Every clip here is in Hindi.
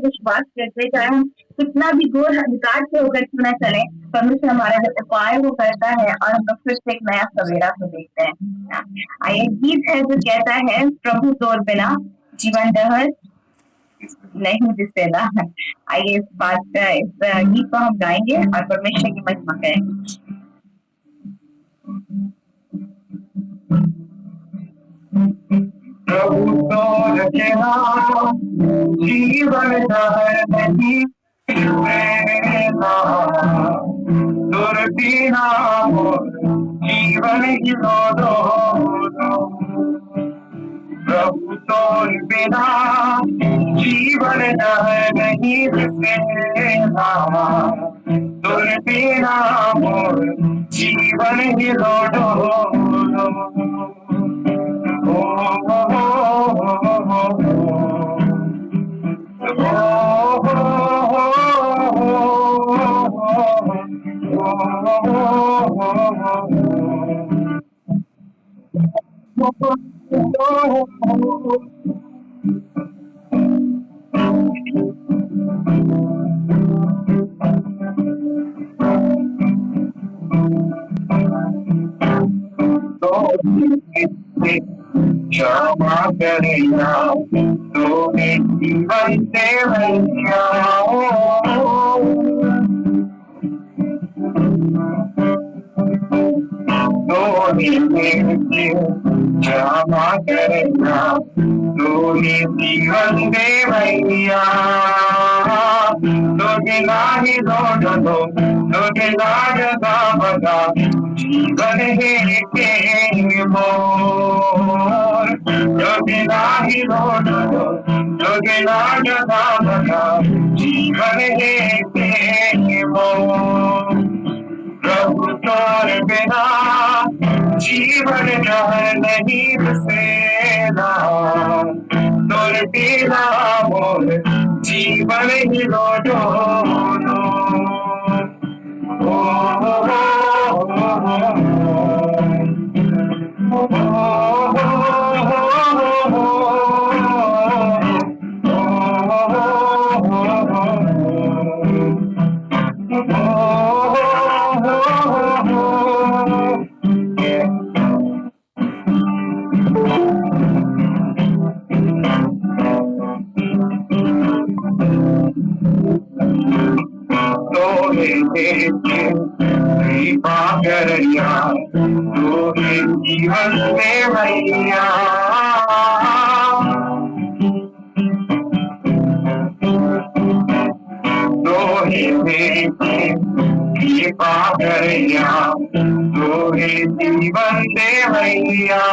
विश्वास करते, चाहे हम कितना भी घोर अंधकार से होकर क्यों ना चले, परमेश्वर हमारा जो उपाय वो करता है और हम लोग फिर से एक नया सवेरा को देखते हैं ना। आइए, गीत है जो कहता है, प्रभु तोर बिना जीवन डहर नहीं दिसेला। आइए इस गीत को हम गाएंगे और परमेश्वर की महिमा करेंगे। प्रभु तोर बिना जीवन डहर नहीं दिसेला, तोर बिना मोर जीवन हिलोलो। प्रभु तोर बिना जीवन डहर नहीं दिसेला, तोर बिना मोर जीवन हिलोलो। क्षमा करेगा तो जीवन से भैया, क्षमा करेगा तो जीवन दे भैया। तो गिलाही दो गिलाज का बता जीवन है के मोर। तो गिलाही दो गिलाज का बता जीवन है के मोर। प्रभु तोर बिना जीवन डहर नहीं दिसेला, तोर बिना मोर जीवन हिलोलो। कृपा करिया तो जीवन में भैया। कृपा करिया तो जीवन दे भैया।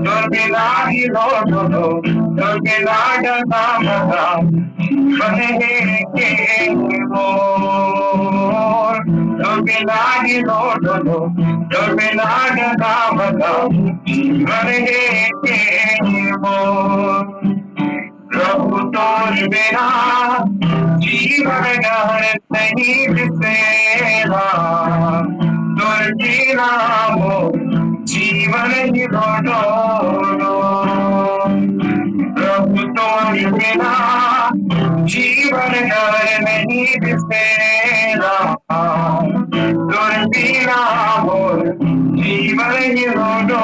तो बिना ही दो बिना जगा बता बने के मोर। तो बिना ही दो बिना जगा बता बने के मोर। प्रभु तोर बिना जीवन डहर नहीं दिसेला, तोर बिना मोर जीवन हिलोलो। प्रभु तोर बिना जीवन डहर नहीं दिसेला, तोर बिना मोर जीवन हिलोलो।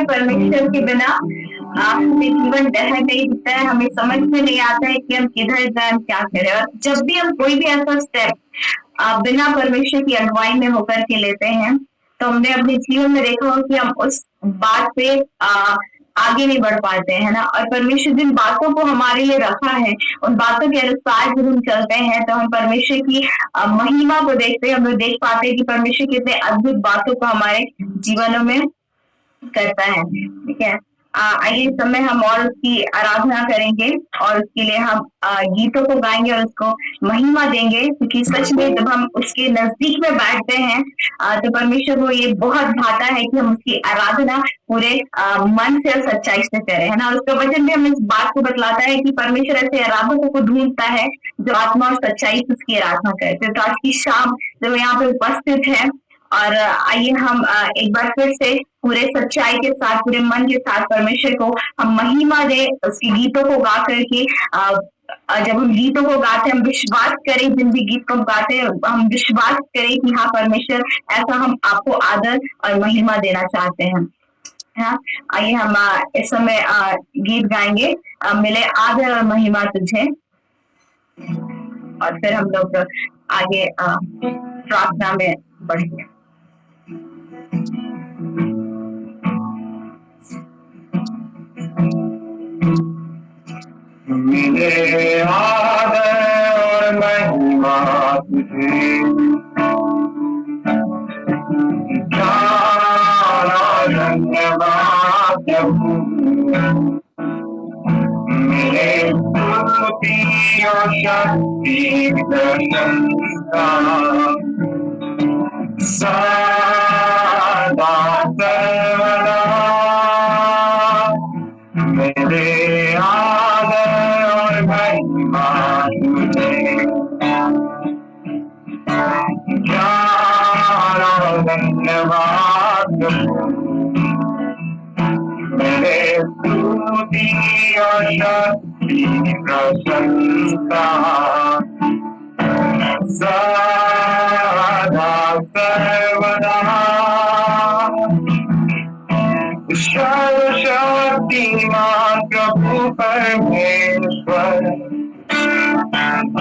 परमेश्वर के बिना हमें जीवन डहर नहीं दिखता है, हमें समझ में नहीं आता है कि हम किधर जाए, क्या करें। और जब भी हम कोई भी ऐसा स्टेप बिना परमेश्वर की अगुवाई में होकर के लेते हैं, तो हमने अपने जीवन में देखा हो कि हम उस बात पे आगे नहीं बढ़ पाते हैं ना। और परमेश्वर जिन बातों को हमारे लिए रखा है, उन बातों के अनुसार जब हम चलते हैं तो हम परमेश्वर की महिमा को देखते हैं। हम लोग देख पाते हैं कि परमेश्वर कितने अद्भुत बातों को हमारे जीवनों में करता है। ठीक है, आइए इस समय हम और उसकी आराधना करेंगे और उसके लिए हम गीतों को गाएंगे और उसको महिमा देंगे, क्योंकि सच में जब हम उसके नजदीक में बैठते हैं तो परमेश्वर को ये बहुत भाता है कि हम उसकी आराधना पूरे मन से और सच्चाई से करें, है ना। और उसका वचन भी हमें इस बात को बतलाता है कि परमेश्वर ऐसे आराधकों को ढूंढता है जो आत्मा और सच्चाई से उसकी आराधना करते। तो आज की शाम जब यहाँ पे उपस्थित है, और आइए हम एक बार फिर से पूरे सच्चाई के साथ, पूरे मन के साथ परमेश्वर को हम महिमा दे, उसके गीतों को गा करके जब हम गीतों को गाते हैं हम विश्वास करें, जिन भी गीत को हम गाते हैं हम विश्वास करें कि हाँ परमेश्वर ऐसा हम आपको आदर और महिमा देना चाहते हैं। हाँ, आइए हम इस समय गीत गाएंगे, मिले आदर और महिमा तुझे, और फिर हम लोग आगे प्रार्थना में बढ़ेंगे। मिले आदर और महिमा तुझे, जाना धन्यवाद प्रभु। मिले स्तुति और शक्ति प्रशंसा सदा सर्वदा। मेरे आदर और महिमा तुझे, ज्ञान और धन्यवाद मेरे स्तुति और शक्ति प्रशंसा सदा सर्वदा। सर्वशक्तिमान प्रभु परमेश्वर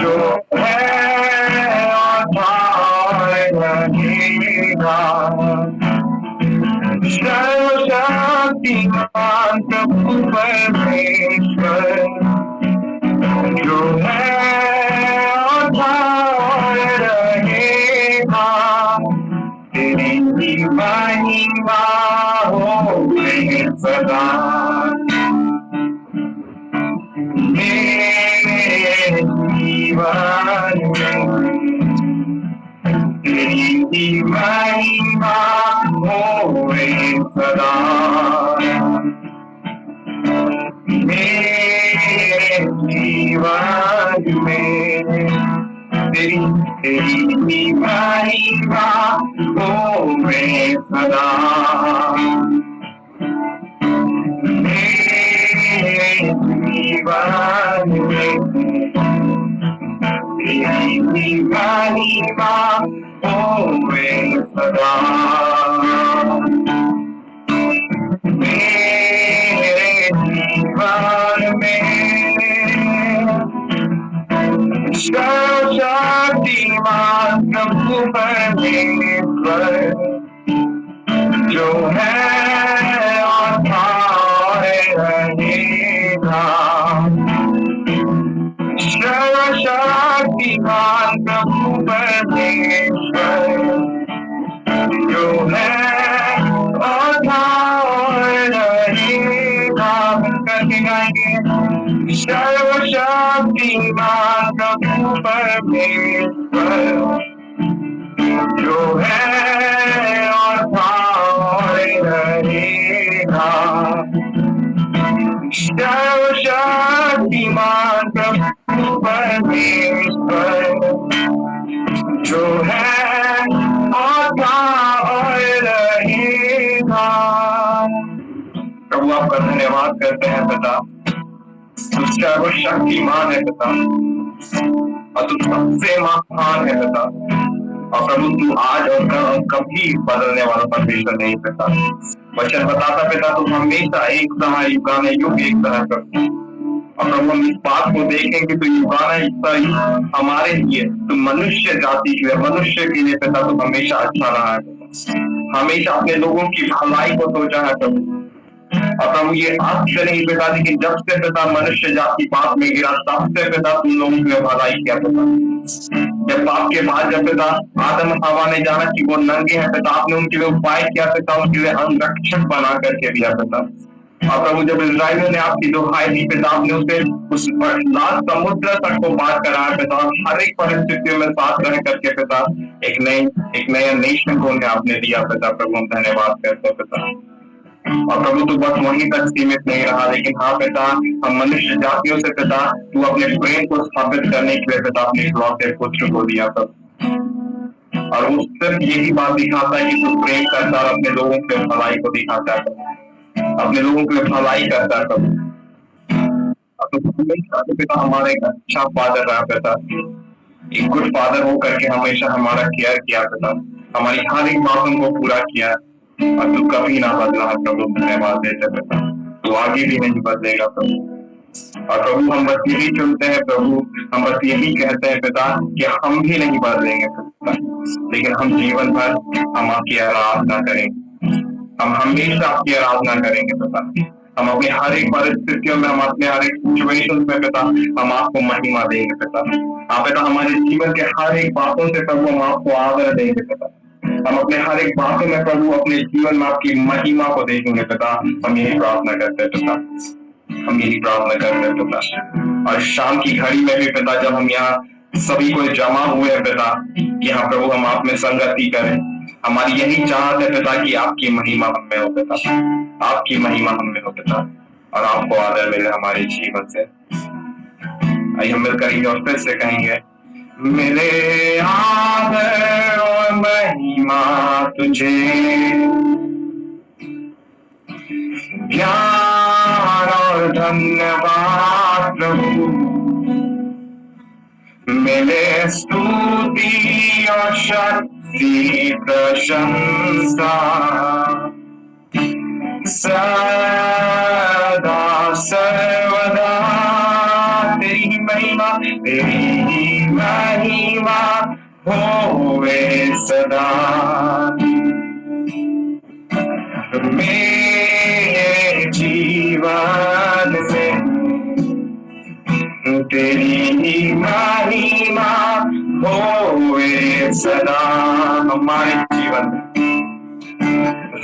जो है और रहेगा। सर्वशक्तिमान प्रभु परमेश्वर जो है और रहेगा। तेरी महिमा हो सदा मेरे जीवन में। तेरी महिमा हो सदा मेरे जीवन में। तेरी महिमा हो सदा मेरे जीवन में। तेरी महिमा हो सदा मेरे जीवन में। सर्वशक्तिमान प्रभु परमेश्वर जो है और रहेगा। सर्वशक्तिमान प्रभु परमेश्वर जो है और रहेगा। करके गाएंगे। सर्वशक्तिमान प्रभु परमेश्वर जो है और रहेगा। सर्वशक्तिमान प्रभु परमेश्वर जो है और रहेगा। प्रभु आपका धन्यवाद करते हैं पिता, तू सर्वशक्तिमान है पिता और तू सबसे महान है पिता। और प्रभु तू आज और कभी बदलने वाला परमेश्वर नहीं पिता। वचन बताता पिता तू हमेशा एक तरह युगाने युग एक तरह करता। और प्रभु हम इस बात को देखें कि तू युगाना हमारे लिए, तू मनुष्य जाति के लिए, मनुष्य के लिए पिता तू हमेशा अच्छा रहा है। हमेशा अपने लोगों की भलाई को सोचा है प्रभु। और प्रभु ये आश्चर्य नहीं पिता जी कि जब से पिता मनुष्य जाति पाप में गिरा तब से पिता तुम लोगों की भलाई किया पिता। जब पाप के बाद जब पिता आदम हवा ने जाना कि वो नंगे हैं पिता, आपने उनके लिए उपाय किया पिता, उनके लिए अंगरक्षक बना करके दिया पिता। और प्रभु जब इस्राएलियों ने आपकी दुहाई दी पिता, आपने उसे उस लाल समुद्र तक को पार कराया पिता, हर एक परिस्थितियों में साथ रह करके पिता एक नया नेशन को उन्हें आपने दिया पिता। प्रभु हम धन्यवाद करते हैं पिता। और प्रभु तू बस वहीं तक सीमित नहीं रहा, लेकिन हाँ पिता, हम मनुष्य जातियों से पिता तू अपने प्रेम को स्थापित करने के लिए पिता अपने इकलौते पुत्र को दिया पिता। और वो सिर्फ यही बात दिखाता है कि तू प्रेम करता और अपने लोगों के भलाई को दिखाता है, अपने लोगों के लिए भलाई करता है प्रभु। तो हमेशा तो पिता हमारा एक अच्छा फादर रहा पिता, एक गुड फादर हो करके हमेशा हमारा केयर किया पिता, हमारी हर एक बातों को पूरा किया, और तू कभी ना बदला है प्रभु। धन्यवाद देते पिता, तू आगे भी नहीं बदलेगा प्रभु। और प्रभु हम बस यही चुनते हैं प्रभु, हम बस यही कहते हैं पिता कि हम भी नहीं बदलेंगे पिता, लेकिन हम जीवन भर हम आपकी आराधना करेंगे, हम हमेशा आपकी आराधना करेंगे पिता। हम अपने हर एक परिस्थितियों में, हम अपने हर एक सिचुएशन में पिता हम आपको महिमा देंगे पिता। आप पिता हमारे जीवन के हर एक बातों से प्रभु हम आपको आदर देंगे पिता। हम अपने हर एक बातों में प्रभु अपने जीवन में आपकी महिमा को देखेंगे पिता। हम यही प्रार्थना करते हैं पिता, हम यही प्रार्थना करते हैं पिता। और शाम की घड़ी में भी पिता जब हम यहाँ सभी को जमा हुए हैं पिता कि हाँ प्रभु हम आप में संगति करें, हमारी यही चाहत है पिता कि आपकी महिमा हम में हो पिता, आपकी महिमा हम में हो पिता, और आपको आदर मिले हमारे जीवन से। आइए हम मिलकर और फिर से कहेंगे, मेरे आदर और महिमा तुझे, ज्ञान और धन्यवाद प्रभु, मिले स्तुति और शक्ति प्रशंसा सदा सर्वदा। तेरी महिमा होवे सदा। मेरे जीवन में तेरी महिमा होवे सदा।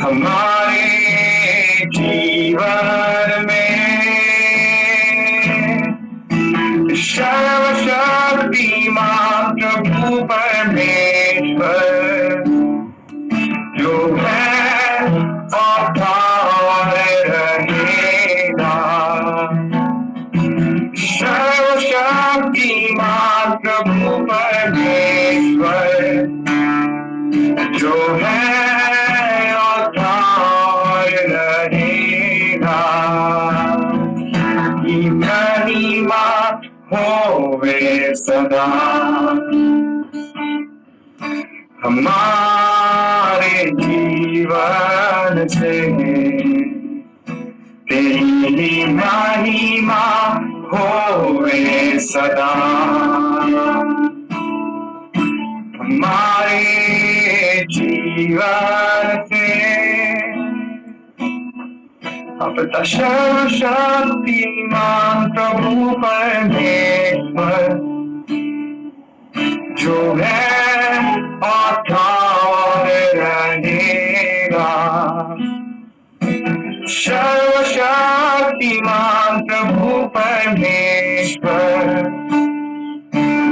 हमारे जीवन में सर्वशक्तिमान प्रभु परमेश्वर जो है और रहेगा, सर्वशक्तिमान प्रभु परमेश्वर जो है और रहेगा, की महिमा होवे सदा। हमारे जीवन से तेरी महिमा होवे सदा। हमारे जीवन से अब सर्वशक्तिमान प्रभु परमेश्वर जो है और रहेगा, सर्वशक्तिमान प्रभु परमेश्वर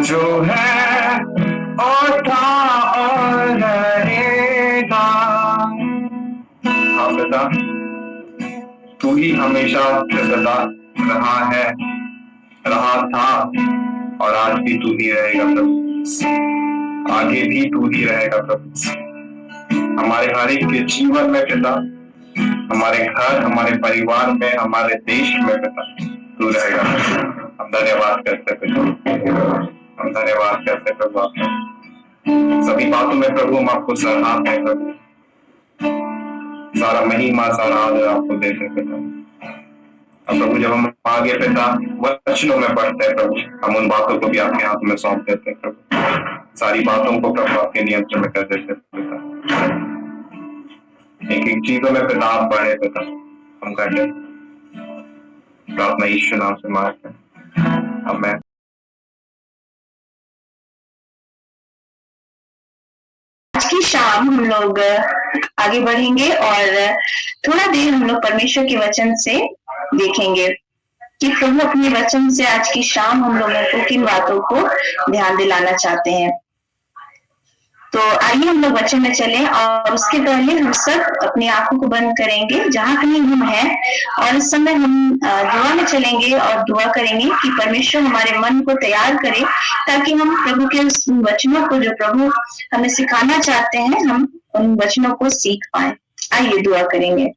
जो है और रहेगा। हाँ पिता, तू ही हमेशा सदा रहा है, रहा था और आज भी तू ही रहेगा प्रभु, आगे भी तू ही रहेगा प्रभु। हमारे हर एक के जीवन में पिता, हमारे घर, हमारे परिवार में, हमारे देश में पिता तू रहेगा। हम धन्यवाद करते पिता, हम धन्यवाद करते प्रभु। आपको सभी बातों में प्रभु हम आपको सराहते हैं प्रभु, सारा महिमा सारा आदर आपको देते पिता। अब प्रभु जब हम आगे पिता वचनों में बढ़ते हैं प्रभु, हम उन बातों को भी आपके हाथ में सौंप देते हैं प्रभु, सारी बातों को प्रभु आपके नियंत्रण में कर देते पिता। एक एक चीजों में पिता आप बढ़े पिता, हम करते प्रार्थना यीशु नाम से मांगते हैं, आमीन। आज की शाम हम लोग आगे बढ़ेंगे और थोड़ा देर हम लोग परमेश्वर के वचन से देखेंगे कि प्रभु अपने वचन से आज की शाम हम लोगों को किन बातों को ध्यान दिलाना चाहते हैं। तो आइए हम लोग वचन में चलें और उसके पहले हम सब अपनी आंखों को बंद करेंगे जहां कहीं हम हैं, और इस समय हम दुआ में चलेंगे और दुआ करेंगे कि परमेश्वर हमारे मन को तैयार करे ताकि हम प्रभु के उस वचनों को जो प्रभु हमें सिखाना चाहते हैं हम उन वचनों को सीख पाए। आइए दुआ करेंगे।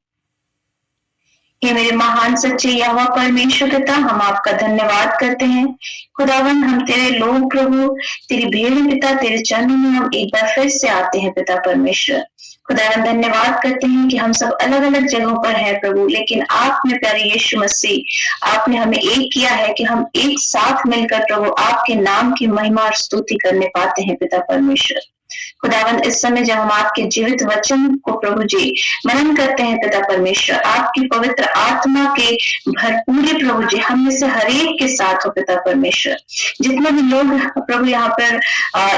हे मेरे महान सच्चे यहोवा परमेश्वर पिता, हम आपका धन्यवाद करते हैं। खुदावन, हम तेरे लोग प्रभु, तेरी भेड़ पिता, तेरे चरणों में हम एक बार फिर से आते हैं पिता परमेश्वर। खुदावन, धन्यवाद करते हैं कि हम सब अलग अलग जगहों पर हैं प्रभु, लेकिन आपने प्यारे यीशु मसीह आपने हमें एक किया है कि हम एक साथ मिलकर प्रभु आपके नाम की महिमा और स्तुति करने पाते हैं पिता परमेश्वर। खुदावन, इस समय जब हम आपके जीवित वचन को प्रभु जी मनन करते हैं पिता परमेश्वर, आपकी पवित्र आत्मा के भरपूरी प्रभु जी हम में से हर एक के साथ हो पिता परमेश्वर। जितने भी लोग प्रभु यहाँ पर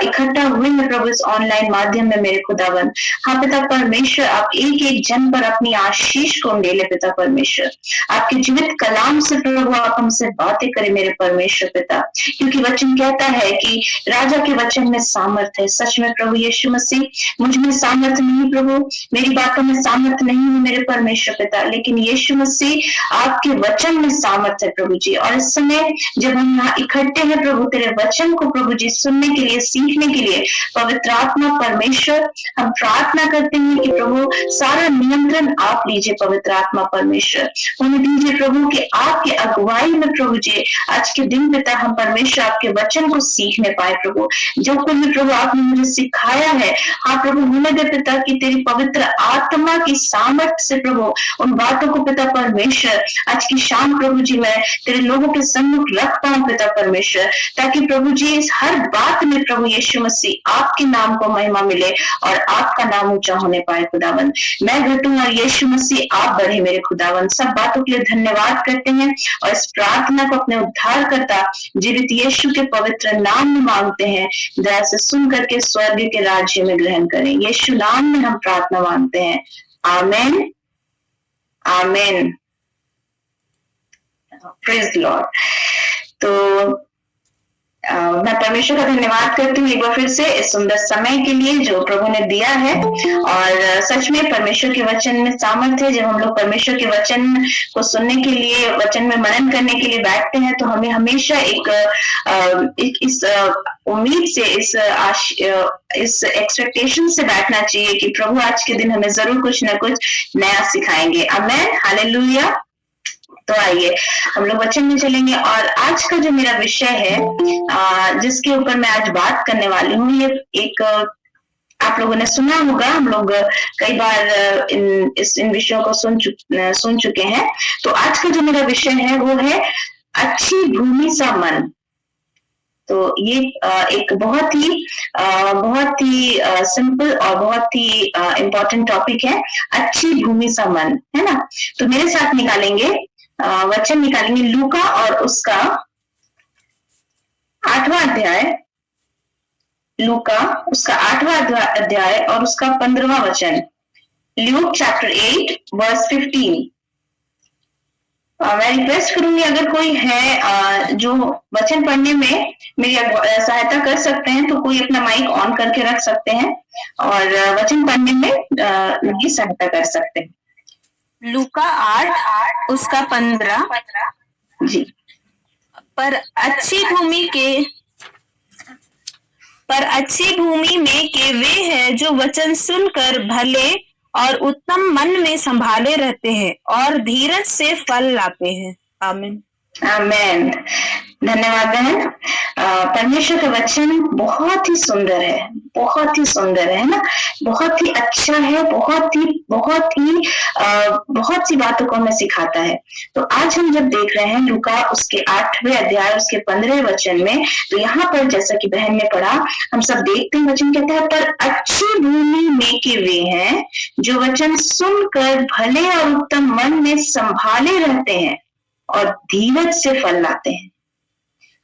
इकट्ठा हुए हैं प्रभु इस ऑनलाइन माध्यम में मेरे खुदावन, हाँ पिता परमेश्वर, आप एक एक जन पर अपनी आशीष को उंडेले पिता परमेश्वर। आपके जीवित कलाम से प्रभु आप हमसे बातें करें मेरे परमेश्वर पिता, क्योंकि वचन कहता है कि राजा के वचन में सामर्थ है। सच में प्रभु यीशु मसीह, मुझ में सामर्थ नहीं प्रभु, मेरी बातों में सामर्थ नहीं है मेरे परमेश्वर पिता, लेकिन यीशु मसीह आपके वचन में सामर्थ है प्रभु जी। और इस समय जब हम यहाँ इकट्ठे हैं प्रभु तेरे वचन को प्रभु जी सुनने के लिए, सीखने के लिए, पवित्र आत्मा परमेश्वर, हम प्रार्थना करते हैं कि प्रभु सारा नियंत्रण आप लीजिए पवित्र आत्मा परमेश्वर। उन्हें दीजिए प्रभु कि आपके अगुवाई में प्रभु जी आज के दिन पिता हम परमेश्वर आपके वचन को सीखने पाए प्रभु। जो कुछ भी प्रभु आपने मुझे सिखाया है, हाँ प्रभु होने दे पिता कि तेरी पवित्र आत्मा की सामर्थ्य से प्रभु उन बातों को पिता परमेश्वर आज की शाम प्रभु जी मैं तेरे लोगों के सम्मुख रख पाऊं पिता परमेश्वर, ताकि प्रभु जी इस हर बात में प्रभु यीशु मसीह आपके नाम को महिमा मिले और आपका नाम ऊंचा होने पाए खुदावन। मैं घटूं और यीशु मसीह आप बढ़े मेरे खुदावन। सब बातों के लिए धन्यवाद करते हैं और इस प्रार्थना को अपने उद्धार करता जीवित यीशु के पवित्र नाम में मांगते हैं। दया से सुन करके स्वर्ग के राज्य में ग्रहण करें। यीशु नाम में हम प्रार्थना मांगते हैं, आमेन आमेन। Praise Lord. तो मैं परमेश्वर का धन्यवाद करती हूँ एक बार फिर से इस सुंदर समय के लिए जो प्रभु ने दिया है। और सच में परमेश्वर के वचन में सामर्थ्य है। जब हम लोग परमेश्वर के वचन को सुनने के लिए, वचन में मनन करने के लिए बैठते हैं, तो हमें हमेशा इस उम्मीद से, इस एक्सपेक्टेशन से बैठना चाहिए कि प्रभु आज के दिन हमें जरूर कुछ ना कुछ नया सिखाएंगे। आमेन, हालेलुया। तो आइए हम लोग वचन में चलेंगे और आज का जो मेरा विषय है जिसके ऊपर मैं आज बात करने वाली हूँ, ये एक आप लोगों ने सुना होगा, हम लोग कई बार इन विषयों को सुन चुके हैं। तो आज का जो मेरा विषय है वो है अच्छी भूमि सा मन। तो ये एक बहुत ही सिंपल और बहुत ही इम्पोर्टेंट टॉपिक है, अच्छी भूमि सा मन, है ना। तो मेरे साथ वचन निकालेंगे लूका और उसका 8वां अध्याय, लूका उसका 8वां अध्याय और उसका 15वां वचन। Luke chapter 8 verse 15। मैं रिक्वेस्ट करूंगी अगर कोई है जो वचन पढ़ने में मेरी सहायता कर सकते हैं तो कोई अपना माइक ऑन करके रख सकते हैं और वचन पढ़ने में मेरी सहायता कर सकते हैं। लूका 8 उसका 15 जी। पर अच्छी भूमि में के वे हैं जो वचन सुनकर भले और उत्तम मन में संभाले रहते हैं और धीरज से फल लाते हैं। आमीन आमेन। धन्यवाद बहन। परमेश्वर का वचन बहुत ही सुंदर है, बहुत ही सुंदर है ना, बहुत ही अच्छा है, बहुत सी बातों को हमें सिखाता है। तो आज हम जब देख रहे हैं लूका उसके 8वें अध्याय उसके 15वें वचन में, तो यहाँ पर जैसा कि बहन ने पढ़ा, हम सब देखते हैं वचन कहता है पर अच्छी भूमि में के वे हैं जो वचन सुनकर भले और उत्तम मन में संभाले रहते हैं और धीरज से फल लाते हैं।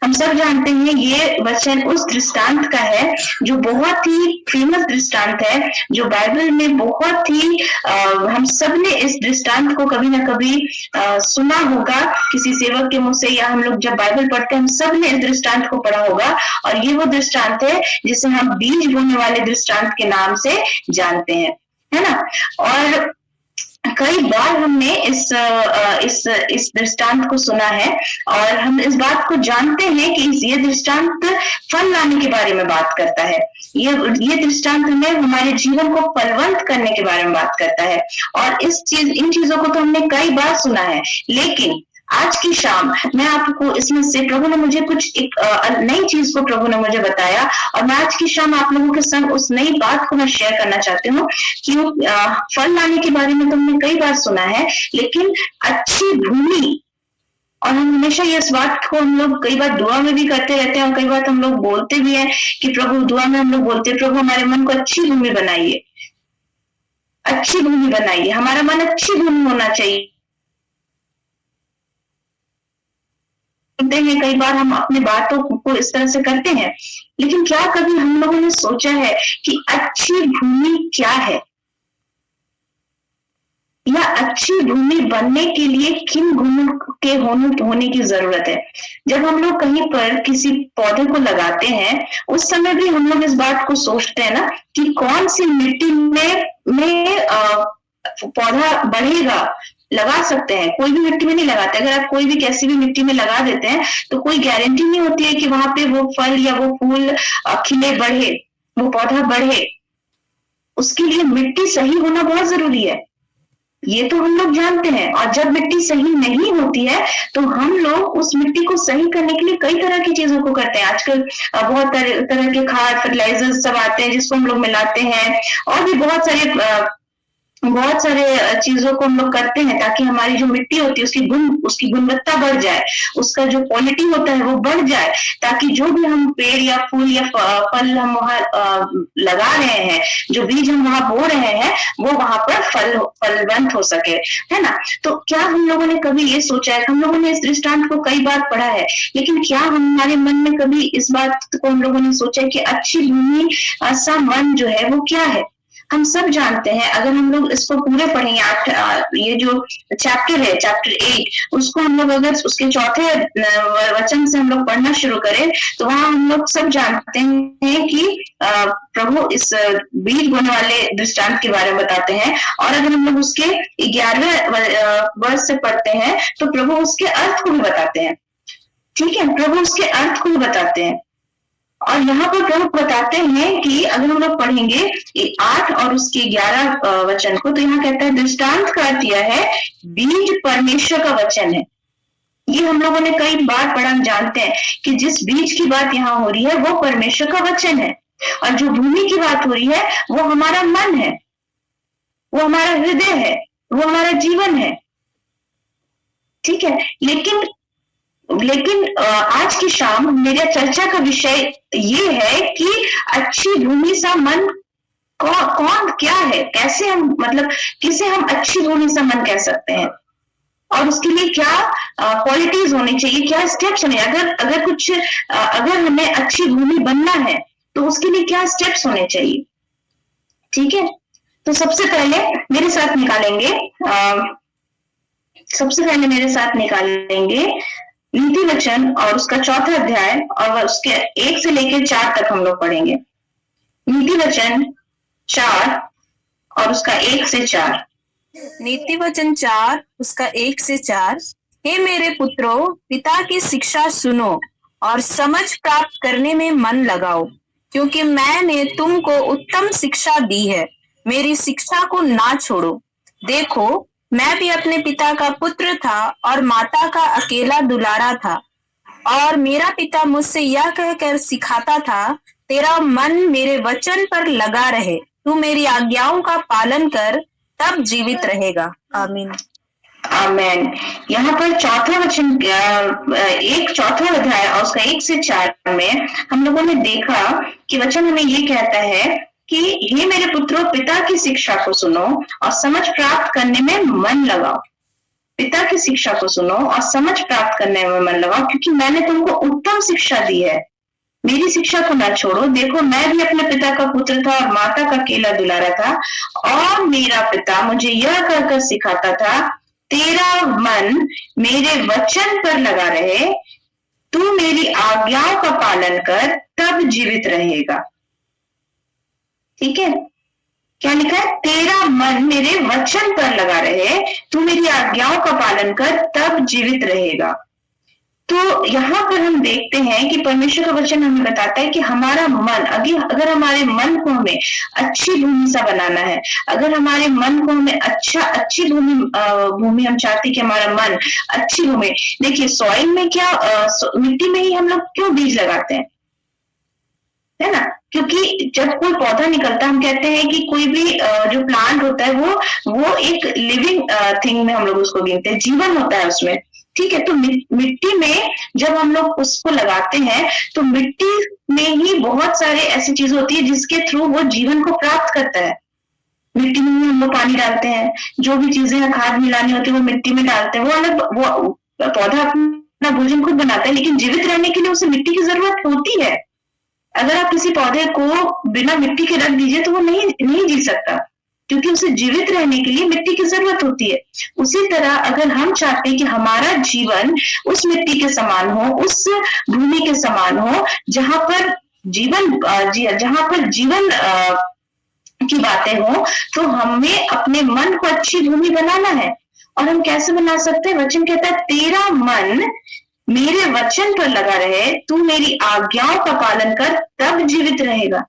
हम सब जानते हैं ये वचन उस दृष्टांत का है जो बहुत ही फेमस दृष्टांत है, जो बाइबल में बहुत ही हम सब ने इस दृष्टांत को कभी ना कभी सुना होगा किसी सेवक के मुंह से, या हम लोग जब बाइबल पढ़ते हैं हम सब ने इस दृष्टांत को पढ़ा होगा। और ये वो दृष्टांत है जिसे हम बीज बोने वाले दृष्टांत के नाम से जानते हैं, है ना। और कई बार हमने इस दृष्टांत को सुना है और हम इस बात को जानते हैं कि ये दृष्टांत फल लाने के बारे में बात करता है। ये दृष्टांत हमें हमारे जीवन को फलवंत करने के बारे में बात करता है। और इन चीजों को तो हमने कई बार सुना है, लेकिन आज की शाम मैं आपको इसमें से प्रभु ने मुझे एक नई चीज को प्रभु ने मुझे बताया, और मैं आज की शाम आप लोगों के संग उस नई बात को मैं शेयर करना चाहती हूँ कि फल लाने के बारे में तो हमने कई बार सुना है, लेकिन अच्छी भूमि, और हम हमेशा इस बात को हम लोग कई बार दुआ में भी करते रहते हैं और कई बार हम लोग बोलते भी हैं कि प्रभु, दुआ में हम लोग बोलते हैं प्रभु हमारे मन को अच्छी भूमि बनाइए, अच्छी भूमि बनाइए, हमारा मन अच्छी भूमि होना चाहिए। हैं कई बार हम अपनी बातों को इस तरह से करते हैं, लेकिन क्या कभी हम लोगों ने सोचा है कि अच्छी भूमि क्या है, या अच्छी भूमि बनने के लिए किन गुणों के होने की जरूरत है। जब हम लोग कहीं पर किसी पौधे को लगाते हैं उस समय भी हम लोग इस बात को सोचते हैं ना कि कौन सी मिट्टी में पौधा बढ़ेगा। लगा सकते हैं, कोई भी मिट्टी में नहीं लगाते, अगर आप कोई भी कैसी भी मिट्टी में लगा देते हैं तो कोई गारंटी नहीं होती है कि वहां पे वो फल या वो फूल खिले, बढ़े, वो पौधा बढ़े। उसके लिए मिट्टी सही होना बहुत जरूरी है, ये तो हम लोग जानते हैं। और जब मिट्टी सही नहीं होती है तो हम लोग उस मिट्टी को सही करने के लिए कई तरह की चीजों को करते हैं। आजकल बहुत तरह के खाद, फर्टिलाइजर्स सब आते हैं जिसको हम लोग मिलाते हैं, और भी बहुत सारे चीजों को हम लोग करते हैं ताकि हमारी जो मिट्टी होती है उसकी गुणवत्ता बढ़ जाए, उसका जो क्वालिटी होता है वो बढ़ जाए, ताकि जो भी हम पेड़ या फूल या फल हम वहां लगा रहे हैं, जो बीज हम वहां बो रहे हैं, वो वहां पर फलवंत हो सके, है ना। तो क्या हम लोगों ने कभी ये सोचा है, हम लोगों ने इस दृष्टांत को कई बार पढ़ा है, लेकिन क्या हमारे मन में कभी इस बात को हम लोगों ने सोचा है कि अच्छी भूमि सा मन जो है वो क्या है। हम सब जानते हैं, अगर हम लोग इसको पूरे पढ़ेंगे, ये जो चैप्टर है, चैप्टर 8, उसको हम लोग अगर उसके चौथे वचन से हम लोग पढ़ना शुरू करें तो वहां हम लोग सब जानते हैं कि प्रभु इस बीज बोने वाले दृष्टांत के बारे में बताते हैं। और अगर हम लोग उसके 11वें वर्ष से पढ़ते हैं तो प्रभु उसके अर्थ को भी बताते हैं, ठीक है, प्रभु उसके अर्थ को भी बताते हैं। और यहाँ पर प्रभु बताते हैं कि अगर हम लोग पढ़ेंगे 8 और उसके 11 वचन को, तो यहाँ कहता है दृष्टांत का अर्थ यह है बीज परमेश्वर का वचन है। ये हम लोगों ने कई बार पढ़ा, हम जानते हैं कि जिस बीज की बात यहाँ हो रही है वो परमेश्वर का वचन है, और जो भूमि की बात हो रही है वो हमारा मन है, वो हमारा हृदय है, वो हमारा जीवन है, ठीक है। लेकिन आज की शाम मेरा चर्चा का विषय ये है कि अच्छी भूमि सा मन कौन क्या है, कैसे हम, मतलब किसे हम अच्छी भूमि सा मन कह सकते हैं, और उसके लिए क्या क्वालिटीज होनी चाहिए, क्या स्टेप्स होने, अगर हमें अच्छी भूमि बनना है तो उसके लिए क्या स्टेप्स होने चाहिए, ठीक है। तो सबसे पहले मेरे साथ निकालेंगे नीति वचन और उसका 4था अध्याय, और उसके 1 से लेकर 4 तक हम लोग पढ़ेंगे। नीति वचन 4 और उसका 1 से 4। नीति वचन 4 उसका 1 से 4। हे मेरे पुत्रों, पिता की शिक्षा सुनो और समझ प्राप्त करने में मन लगाओ, क्योंकि मैंने तुमको उत्तम शिक्षा दी है। मेरी शिक्षा को ना छोड़ो। देखो, मैं भी अपने पिता का पुत्र था और माता का अकेला दुलारा था, और मेरा पिता मुझसे यह कहकर सिखाता था, तेरा मन मेरे वचन पर लगा रहे, तू मेरी आज्ञाओं का पालन कर, तब जीवित रहेगा। आमीन। आमीन। यहाँ पर चौथा वचन, चौथा अध्याय और उसका 1 से 4 में हम लोगों ने देखा कि वचन हमें ये कहता है कि हे मेरे पुत्रों, पिता की शिक्षा को सुनो और समझ प्राप्त करने में मन लगाओ। पिता की शिक्षा को सुनो और समझ प्राप्त करने में मन लगाओ, क्योंकि मैंने तुमको उत्तम शिक्षा दी है। मेरी शिक्षा को ना छोड़ो। देखो, मैं भी अपने पिता का पुत्र था और माता का केला दुलारा था, और मेरा पिता मुझे यह कहकर सिखाता था, तेरा मन मेरे वचन पर लगा रहे, तू मेरी आज्ञाओं का पालन कर, तब जीवित रहेगा। ठीक है, क्या लिखा है? तेरा मन मेरे वचन पर लगा रहे, तू मेरी आज्ञाओं का पालन कर, तब जीवित रहेगा। तो यहाँ पर हम देखते हैं कि परमेश्वर का वचन हमें बताता है कि हमारा मन, अगर हमारे मन को हमें अच्छी भूमि सा बनाना है, अगर हमारे मन को हमें अच्छी भूमि हम चाहते कि हमारा मन अच्छी भूमि। देखिए, सॉइल में क्या, मिट्टी में ही हम लोग क्यों बीज लगाते हैं, है ना? क्योंकि जब कोई पौधा निकलता है, हम कहते हैं कि कोई भी जो प्लांट होता है वो एक लिविंग थिंग में हम लोग उसको गिनते हैं, जीवन होता है उसमें। ठीक है, तो मिट्टी में जब हम लोग उसको लगाते हैं तो मिट्टी में ही बहुत सारे ऐसी चीजें होती है जिसके थ्रू वो जीवन को प्राप्त करता है। मिट्टी में हम लोग पानी डालते हैं, जो भी चीजें खाद मिलानी होती है वो मिट्टी में डालते हैं। वो पौधा अपना भोजन खुद बनाता है, लेकिन जीवित रहने के लिए उसे मिट्टी की जरूरत होती है। अगर आप किसी पौधे को बिना मिट्टी के रख दीजिए तो वो नहीं जी सकता, क्योंकि उसे जीवित रहने के लिए मिट्टी की जरूरत होती है। उसी तरह अगर हम चाहते हैं कि हमारा जीवन उस मिट्टी के समान हो, उस भूमि के समान हो, जहां पर जीवन की बातें हो, तो हमें अपने मन को अच्छी भूमि बनाना है। और हम कैसे बना सकते हैं? वचन कहता है, तेरा मन मेरे वचन पर लगा रहे, तू मेरी आज्ञाओं का पालन कर, तब जीवित रहेगा।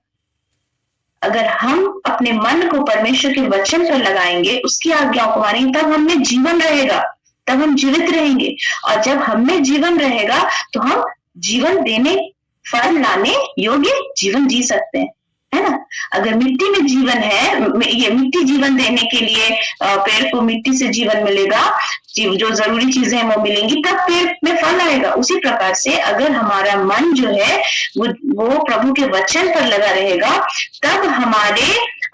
अगर हम अपने मन को परमेश्वर के वचन पर लगाएंगे, उसकी आज्ञाओं को मानेंगे, तब हमें जीवन रहेगा, तब हम जीवित रहेंगे। और जब हमें जीवन रहेगा तो हम जीवन देने, फल लाने योग्य जीवन जी सकते हैं, है ना? अगर मिट्टी में जीवन है, ये मिट्टी जीवन देने के लिए, पेड़ को मिट्टी से जीवन मिलेगा, जो जरूरी चीजें हैं वो मिलेंगी, तब पेड़ में फल आएगा। उसी प्रकार से अगर हमारा मन जो है वो प्रभु के वचन पर लगा रहेगा, तब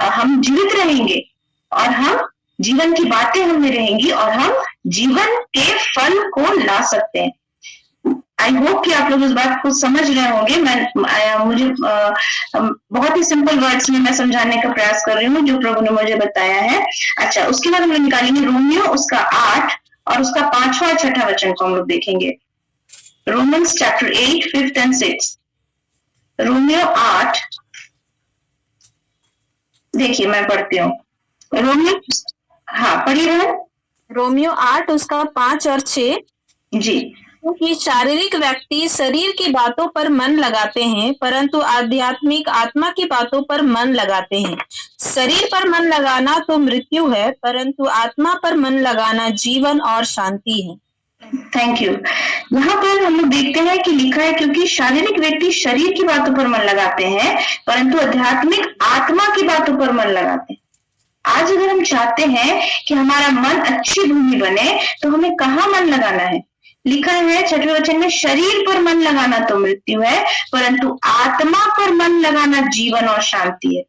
हम जीवित रहेंगे और हम जीवन की बातें हमें रहेंगी और हम जीवन के फल को ला सकते हैं। आई होप कि आप लोग इस बात को समझ रहे होंगे। मुझे बहुत ही सिंपल वर्ड्स में मैं समझाने का प्रयास कर रही हूँ जो प्रभु ने मुझे बताया है। अच्छा, उसके बाद हम लोग निकालेंगे रोमियो उसका 8 और उसका 5वां और 6वां वचन को हम लोग देखेंगे। Romans chapter 8 5th and 6th। Romeo 8, देखिए मैं पढ़ती हूँ। रोमियो, हाँ पढ़िए। रोमियो 8 उसका 5 और 6 जी। कि शारीरिक व्यक्ति शरीर की बातों पर मन लगाते हैं, परंतु आध्यात्मिक आत्मा की बातों पर मन लगाते हैं। शरीर पर मन लगाना तो मृत्यु है, परंतु आत्मा पर मन लगाना जीवन और शांति है। Thank you. यहाँ पर हम लोग देखते हैं कि लिखा है, क्योंकि शारीरिक व्यक्ति शरीर की बातों पर मन लगाते हैं, परंतु आध्यात्मिक आत्मा की बातों पर मन लगाते हैं। आज अगर हम चाहते हैं कि हमारा मन अच्छी भूमि बने, तो हमें कहाँ मन लगाना है? लिखा है 6वें वचन में, शरीर पर मन लगाना तो मृत्यु है, परंतु आत्मा पर मन लगाना जीवन और शांति है।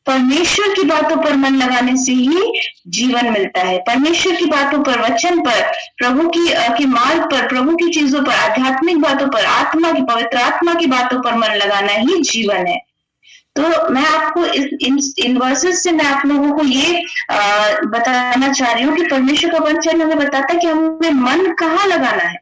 परमेश्वर की बातों पर मन लगाने से ही जीवन मिलता है। परमेश्वर की बातों पर, वचन पर, प्रभु की मार्ग पर, प्रभु की चीजों पर, आध्यात्मिक बातों पर, पवित्र आत्मा की बातों पर मन लगाना ही जीवन है। तो मैं आपको इन वर्सेस से मैं आप लोगों को ये बताना चाह रही हूँ कि परमेश्वर का वचन हमें बताता है कि हमें मन कहाँ लगाना है।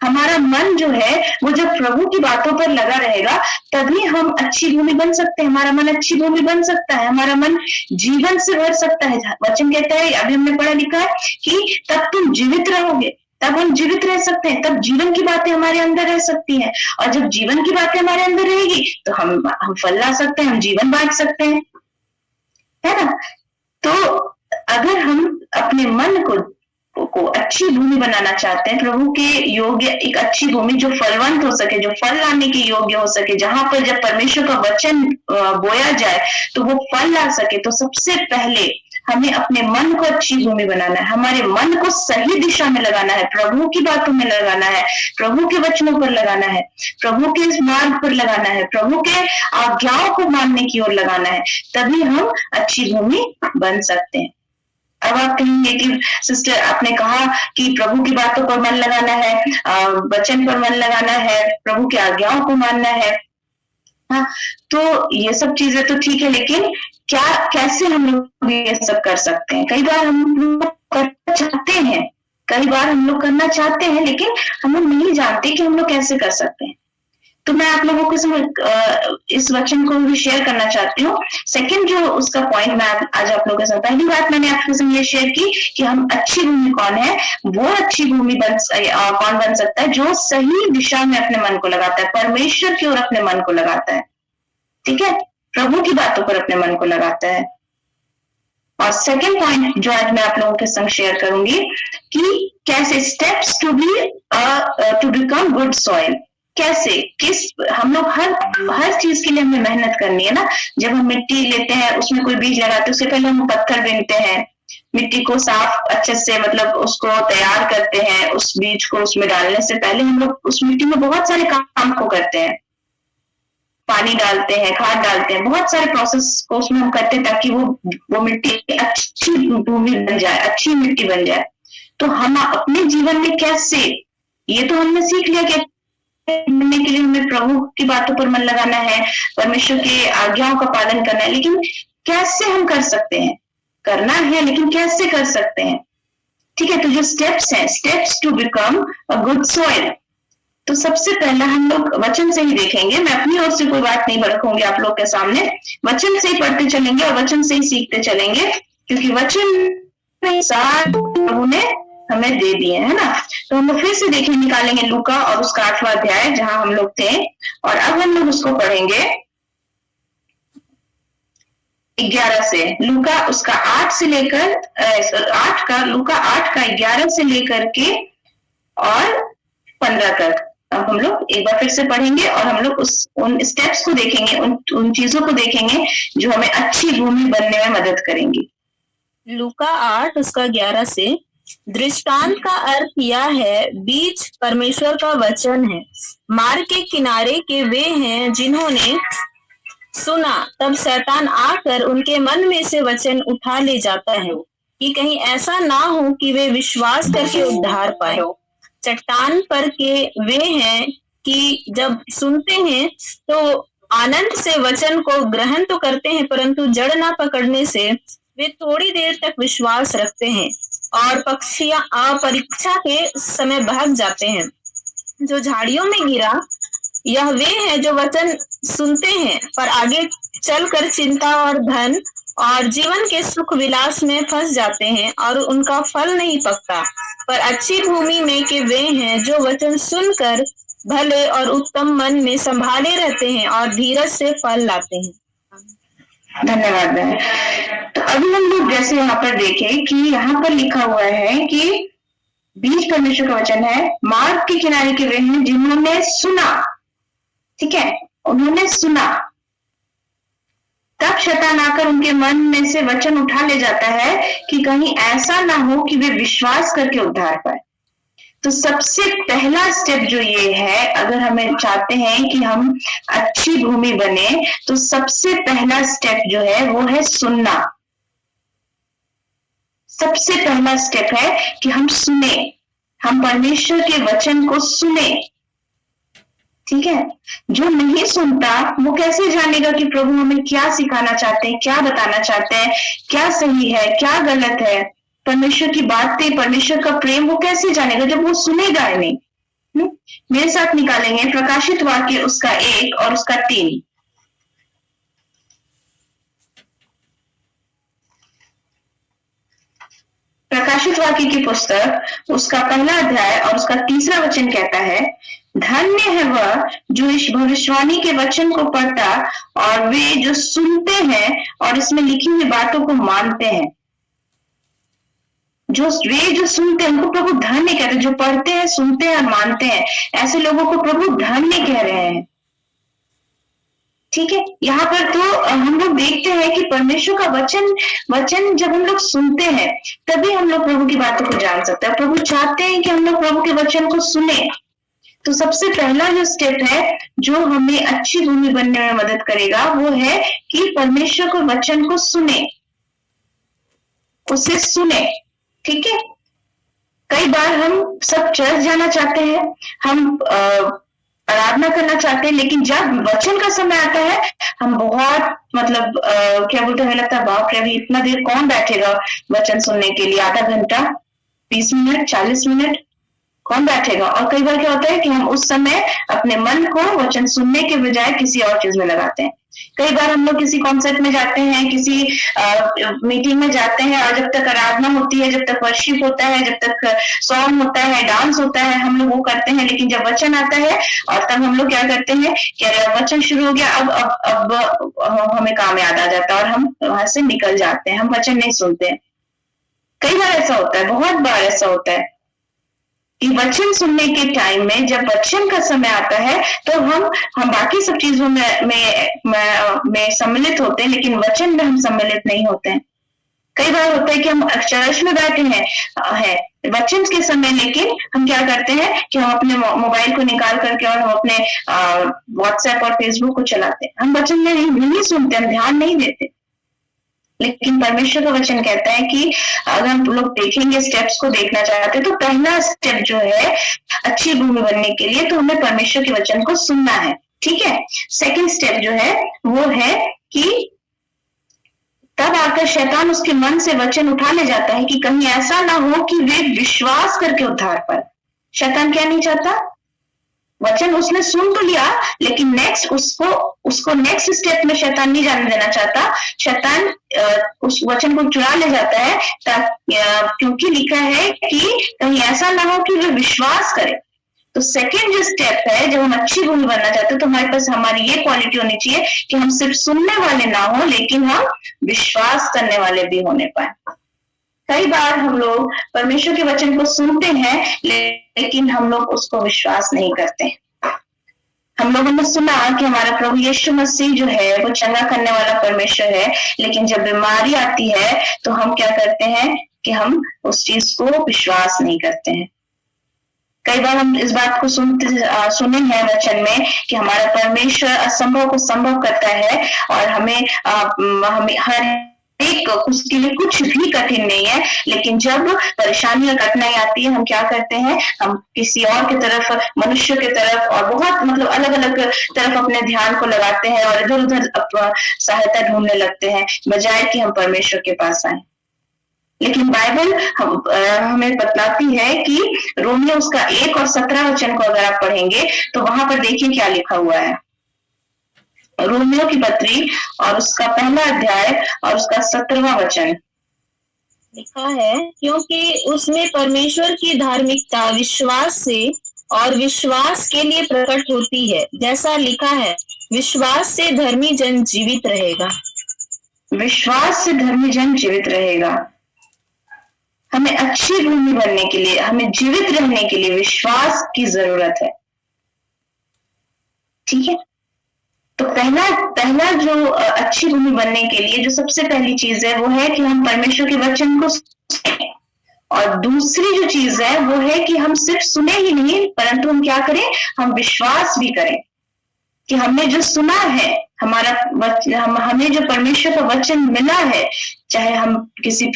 हमारा मन जो है वो जब प्रभु की बातों पर लगा रहेगा, तभी हम अच्छी भूमि बन सकते हैं। हमारा मन अच्छी भूमि बन सकता है, हमारा मन जीवन से भर सकता है। वचन कहता है, अभी हमने पढ़ा लिखा है कि तब तुम जीवित रहोगे, तब हम जीवित रह सकते हैं, तब जीवन की बातें हमारे अंदर रह सकती हैं। और जब जीवन की बातें हमारे अंदर रहेगी तो हम फल ला सकते हैं, हम जीवन बांट सकते हैं, है ना? तो अगर हम अपने मन को अच्छी भूमि बनाना चाहते हैं, प्रभु के योग्य एक अच्छी भूमि जो फलवंत हो सके, जो फल लाने के योग्य हो सके, जहां पर जब परमेश्वर का वचन बोया जाए तो वो फल ला सके, तो सबसे पहले हमें अपने मन को अच्छी भूमि बनाना है। हमारे मन को सही दिशा में लगाना है, प्रभु की बातों में लगाना है, प्रभु के वचनों पर लगाना है, प्रभु के इस मार्ग पर लगाना है, प्रभु के आज्ञाओं को मानने की ओर लगाना है, तभी हम अच्छी भूमि बन सकते हैं। अब आप कहेंगे कि सिस्टर आपने कहा कि प्रभु की बातों पर मन लगाना है, वचन पर मन लगाना है, प्रभु की आज्ञाओं को मानना है। हाँ, तो ये सब चीजें तो ठीक है, लेकिन क्या कैसे हम लोग ये सब कर सकते हैं? कई बार हम लोग करना चाहते हैं, कई बार हम लोग करना चाहते हैं, लेकिन हम लोग नहीं जानते कि हम लोग कैसे कर सकते हैं। तो मैं आप लोगों के इस वचन को भी शेयर करना चाहती हूँ। सेकंड जो उसका पॉइंट मैं आज आप लोगों के साथ, पहली बात मैंने आपके साथ ये शेयर की कि हम अच्छी भूमि कौन है, वो अच्छी भूमि कौन बन सकता है जो सही दिशा में अपने मन को लगाता है, परमेश्वर की ओर अपने मन को लगाता है, ठीक है, प्रभु की बातों पर अपने मन को लगाता है। और सेकंड पॉइंट जो आज मैं आप लोगों के संग शेयर करूंगी कि कैसे steps to become good soil, कैसे किस हम लोग हर चीज के लिए हमें मेहनत करनी है ना। जब हम मिट्टी लेते हैं, उसमें कोई बीज लगाते हैं, उससे पहले हम पत्थर बीनते हैं, मिट्टी को साफ अच्छे से मतलब उसको तैयार करते हैं, उस बीज को उसमें डालने से पहले हम लोग उस मिट्टी में बहुत सारे काम को करते हैं, पानी डालते हैं, खाद डालते हैं, बहुत सारे प्रोसेस को उसमें हम करते हैं ताकि वो मिट्टी अच्छी भूमि बन जाए, अच्छी मिट्टी बन जाए। तो हम अपने जीवन में कैसे, ये तो हमने सीख लिया कि बनने के लिए हमें प्रभु की बातों पर मन लगाना है, परमेश्वर की आज्ञाओं का पालन करना है, लेकिन कैसे हम कर सकते हैं? करना है, लेकिन कैसे कर सकते हैं? ठीक है, तो जो स्टेप्स हैं, steps to become a good soil, तो सबसे पहला हम लोग वचन से ही देखेंगे। मैं अपनी ओर से कोई बात नहीं रखूंगी आप लोग के सामने, वचन से ही पढ़ते चलेंगे और वचन से ही सीखते चलेंगे, क्योंकि वचन साथ प्रभु ने हमें दे दिए है ना। तो हम लोग फिर से देखें, निकालेंगे लूका और उसका 8वां अध्याय जहां हम लोग थे, और अब हम लोग उसको पढ़ेंगे 11 से, लूका उसका 8 से लेकर 8 का, लूका 8 का 11 से लेकर के और 15 तक अब हम लोग एक बार फिर से पढ़ेंगे, और हम लोग उन स्टेप्स को देखेंगे, उन चीजों को देखेंगे जो हमें अच्छी भूमि बनने में मदद करेंगी। लूका 8 उसका 11 से, दृष्टांत का अर्थ यह है, बीज परमेश्वर का वचन है, मार्ग के किनारे के वे हैं जिन्होंने सुना, तब शैतान आकर उनके मन में से वचन उठा ले जाता है कि कहीं ऐसा ना हो कि वे विश्वास करके उद्धार पाए। चट्टान पर के वे हैं कि जब सुनते हैं तो आनंद से वचन को ग्रहण तो करते हैं, परंतु जड़ ना पकड़ने से वे थोड़ी देर तक विश्वास रखते हैं और परीक्षा के समय भाग जाते हैं। जो झाड़ियों में गिरा, यह वे हैं जो वचन सुनते हैं पर आगे चलकर चिंता और धन और जीवन के सुख विलास में फंस जाते हैं और उनका फल नहीं पकता। पर अच्छी भूमि में के वे हैं जो वचन सुनकर भले और उत्तम मन में संभाले रहते हैं और धीरज से फल लाते हैं। धन्यवाद। तो अभी हम लोग जैसे यहाँ पर देखें कि यहाँ पर लिखा हुआ है कि बीज परमेश्वर का वचन है, मार्ग के किनारे के वे हैं जिन्होंने सुना, ठीक है, उन्होंने सुना, तब शैतान आकर उनके मन में से वचन उठा ले जाता है कि कहीं ऐसा ना हो कि वे विश्वास करके उद्धार पाए। तो सबसे पहला स्टेप जो ये है, अगर हमें चाहते हैं कि हम अच्छी भूमि बने, तो सबसे पहला स्टेप जो है वो है सुनना। सबसे पहला स्टेप है कि हम सुने, हम परमेश्वर के वचन को सुने, ठीक है। जो नहीं सुनता वो कैसे जानेगा कि प्रभु हमें क्या सिखाना चाहते हैं, क्या बताना चाहते हैं, क्या सही है, क्या गलत है। परमेश्वर की बातें, परमेश्वर का प्रेम वो कैसे जानेगा जब वो सुनेगा ही नहीं। मेरे साथ निकालेंगे प्रकाशित वाक्य उसका 1 और उसका 3। प्रकाशित वाक्य की पुस्तक उसका 1 अध्याय और उसका 3 वचन कहता है, धन्य है वह जो इस भविष्यवाणी के वचन को पढ़ता और वे जो सुनते हैं और इसमें लिखी हुई बातों को मानते हैं। वे जो सुनते हैं उनको प्रभु धन्य कहते हैं, जो पढ़ते हैं, सुनते हैं और मानते हैं, ऐसे लोगों को प्रभु धन्य कह रहे हैं। ठीक है, यहाँ पर तो हम लोग देखते हैं कि परमेश्वर का वचन जब हम लोग सुनते हैं तभी हम लोग प्रभु की बातों को जान सकते हैं। प्रभु चाहते हैं कि हम लोग प्रभु के वचन को सुने। तो सबसे पहला जो स्टेप है जो हमें अच्छी भूमि बनने में मदद करेगा वो है कि परमेश्वर के वचन को सुने। उसे सुने। ठीक है, कई बार हम सब चर्च जाना चाहते हैं, हम आराधना करना चाहते हैं, लेकिन जब वचन का समय आता है हम बहुत मतलब क्या बोलते हैं, हमें लगता है बाप रे अभी इतना देर कौन बैठेगा वचन सुनने के लिए, आधा घंटा, 20 मिनट, 40 मिनट, कौन बैठेगा। और कई बार क्या होता है कि हम उस समय अपने मन को वचन सुनने के बजाय किसी और चीज में लगाते हैं। कई बार हम लोग किसी कॉन्सर्ट में जाते हैं, किसी मीटिंग में जाते हैं, और जब तक आराधना होती है, जब तक वर्शिप होता है, जब तक सॉन्ग होता है, डांस होता है, हम लोग वो करते हैं, लेकिन जब वचन आता है और तब हम लोग क्या करते हैं कि अरे वचन शुरू हो गया, अब हमें काम याद आ जाता है और हम वहां से निकल जाते हैं, हम वचन नहीं सुनते हैं। कई बार ऐसा होता है, बहुत बार ऐसा होता है कि वचन सुनने के टाइम में, जब वचन का समय आता है तो हम बाकी सब चीजों में सम्मिलित होते हैं, लेकिन वचन में हम सम्मिलित नहीं होते हैं। कई बार होता है कि हम चर्च में बैठे हैं वचन के समय, लेकिन हम क्या करते हैं कि हम अपने मोबाइल को निकाल करके और हम अपने व्हाट्सएप और फेसबुक को चलाते हैं, हम वचन में नहीं सुनते, हम ध्यान नहीं देते। लेकिन परमेश्वर का वचन कहता है कि अगर हम लोग देखेंगे, स्टेप्स को देखना चाहते हैं, तो पहला स्टेप जो है अच्छी भूमि बनने के लिए, तो हमें परमेश्वर के वचन को सुनना है। ठीक है, सेकंड स्टेप जो है वो है कि तब आकर शैतान उसके मन से वचन उठा ले जाता है कि कहीं ऐसा ना हो कि वे विश्वास करके उद्धार पाए। शैतान क्या नहीं चाहता, वचन उसने सुन तो लिया, लेकिन नेक्स्ट उसको नेक्स्ट स्टेप में शैतान नहीं जाने देना चाहता। शैतान उस वचन को चुरा ले जाता है, क्योंकि लिखा है कि कहीं ऐसा ना हो कि वे विश्वास करे। तो सेकंड जो स्टेप है, जब हम अच्छी भूमि बनना चाहते हैं, तो हमारे पास हमारी ये क्वालिटी होनी चाहिए कि हम सिर्फ सुनने वाले ना हो, लेकिन हम विश्वास करने वाले भी होने पाए। कई बार हम लोग परमेश्वर के वचन को सुनते हैं, लेकिन हम लोग उसको विश्वास नहीं करते। हम लोगों ने सुना कि हमारा प्रभु यीशु मसीह जो है वो चंगा करने वाला परमेश्वर है, लेकिन जब बीमारी आती है तो हम क्या करते हैं कि हम उस चीज को विश्वास नहीं करते हैं। कई बार हम इस बात को सुने हैं वचन में कि हमारा परमेश्वर असंभव को संभव करता है, और हमें हर एक उसके लिए कुछ भी कठिन नहीं है। लेकिन जब परेशानी और कठिनाई आती है, हम क्या करते हैं, हम किसी और की तरफ, मनुष्य की तरफ, और बहुत मतलब अलग अलग तरफ अपने ध्यान को लगाते हैं और इधर उधर सहायता ढूंढने लगते हैं, बजाय कि हम परमेश्वर के पास आए। लेकिन बाइबल हमें बतलाती है कि रोमियो उसका 1 और 17 वचन को अगर आप पढ़ेंगे तो वहां पर देखिए क्या लिखा हुआ है। रोमियो की पत्री और उसका 1 अध्याय और उसका 17वां वचन लिखा है, क्योंकि उसमें परमेश्वर की धार्मिकता विश्वास से और विश्वास के लिए प्रकट होती है। जैसा लिखा है, विश्वास से धर्मी जन जीवित रहेगा। विश्वास से धर्मी जन जीवित रहेगा। हमें अच्छी भूमि बनने के लिए, हमें जीवित रहने के लिए विश्वास की जरूरत है। ठीक है, तो पहला जो अच्छी भूमि बनने के लिए जो सबसे पहली चीज है वो है कि हम परमेश्वर के वचन को सुने, और दूसरी जो चीज है वो है कि हम सिर्फ सुने ही नहीं, परंतु हम क्या करें, हम विश्वास भी करें कि हमने जो सुना है, हमें जो परमेश्वर का वचन मिला है, चाहे हम किसी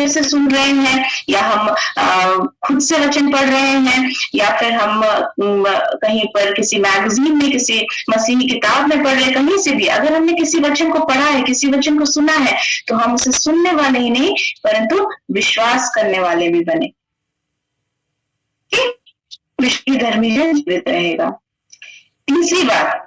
से सुन रहे हैं, या हम खुद से वचन पढ़ रहे हैं, या फिर हम कहीं पर किसी मैगजीन में, किसी मसीही किताब में पढ़ रहे, कहीं से भी अगर हमने किसी वचन को पढ़ा है, किसी वचन को सुना है, तो हम उसे सुनने वाले ही नहीं परंतु विश्वास करने वाले भी बने। विश्व धर्मी जन जीवित रहेगा। तीसरी बात,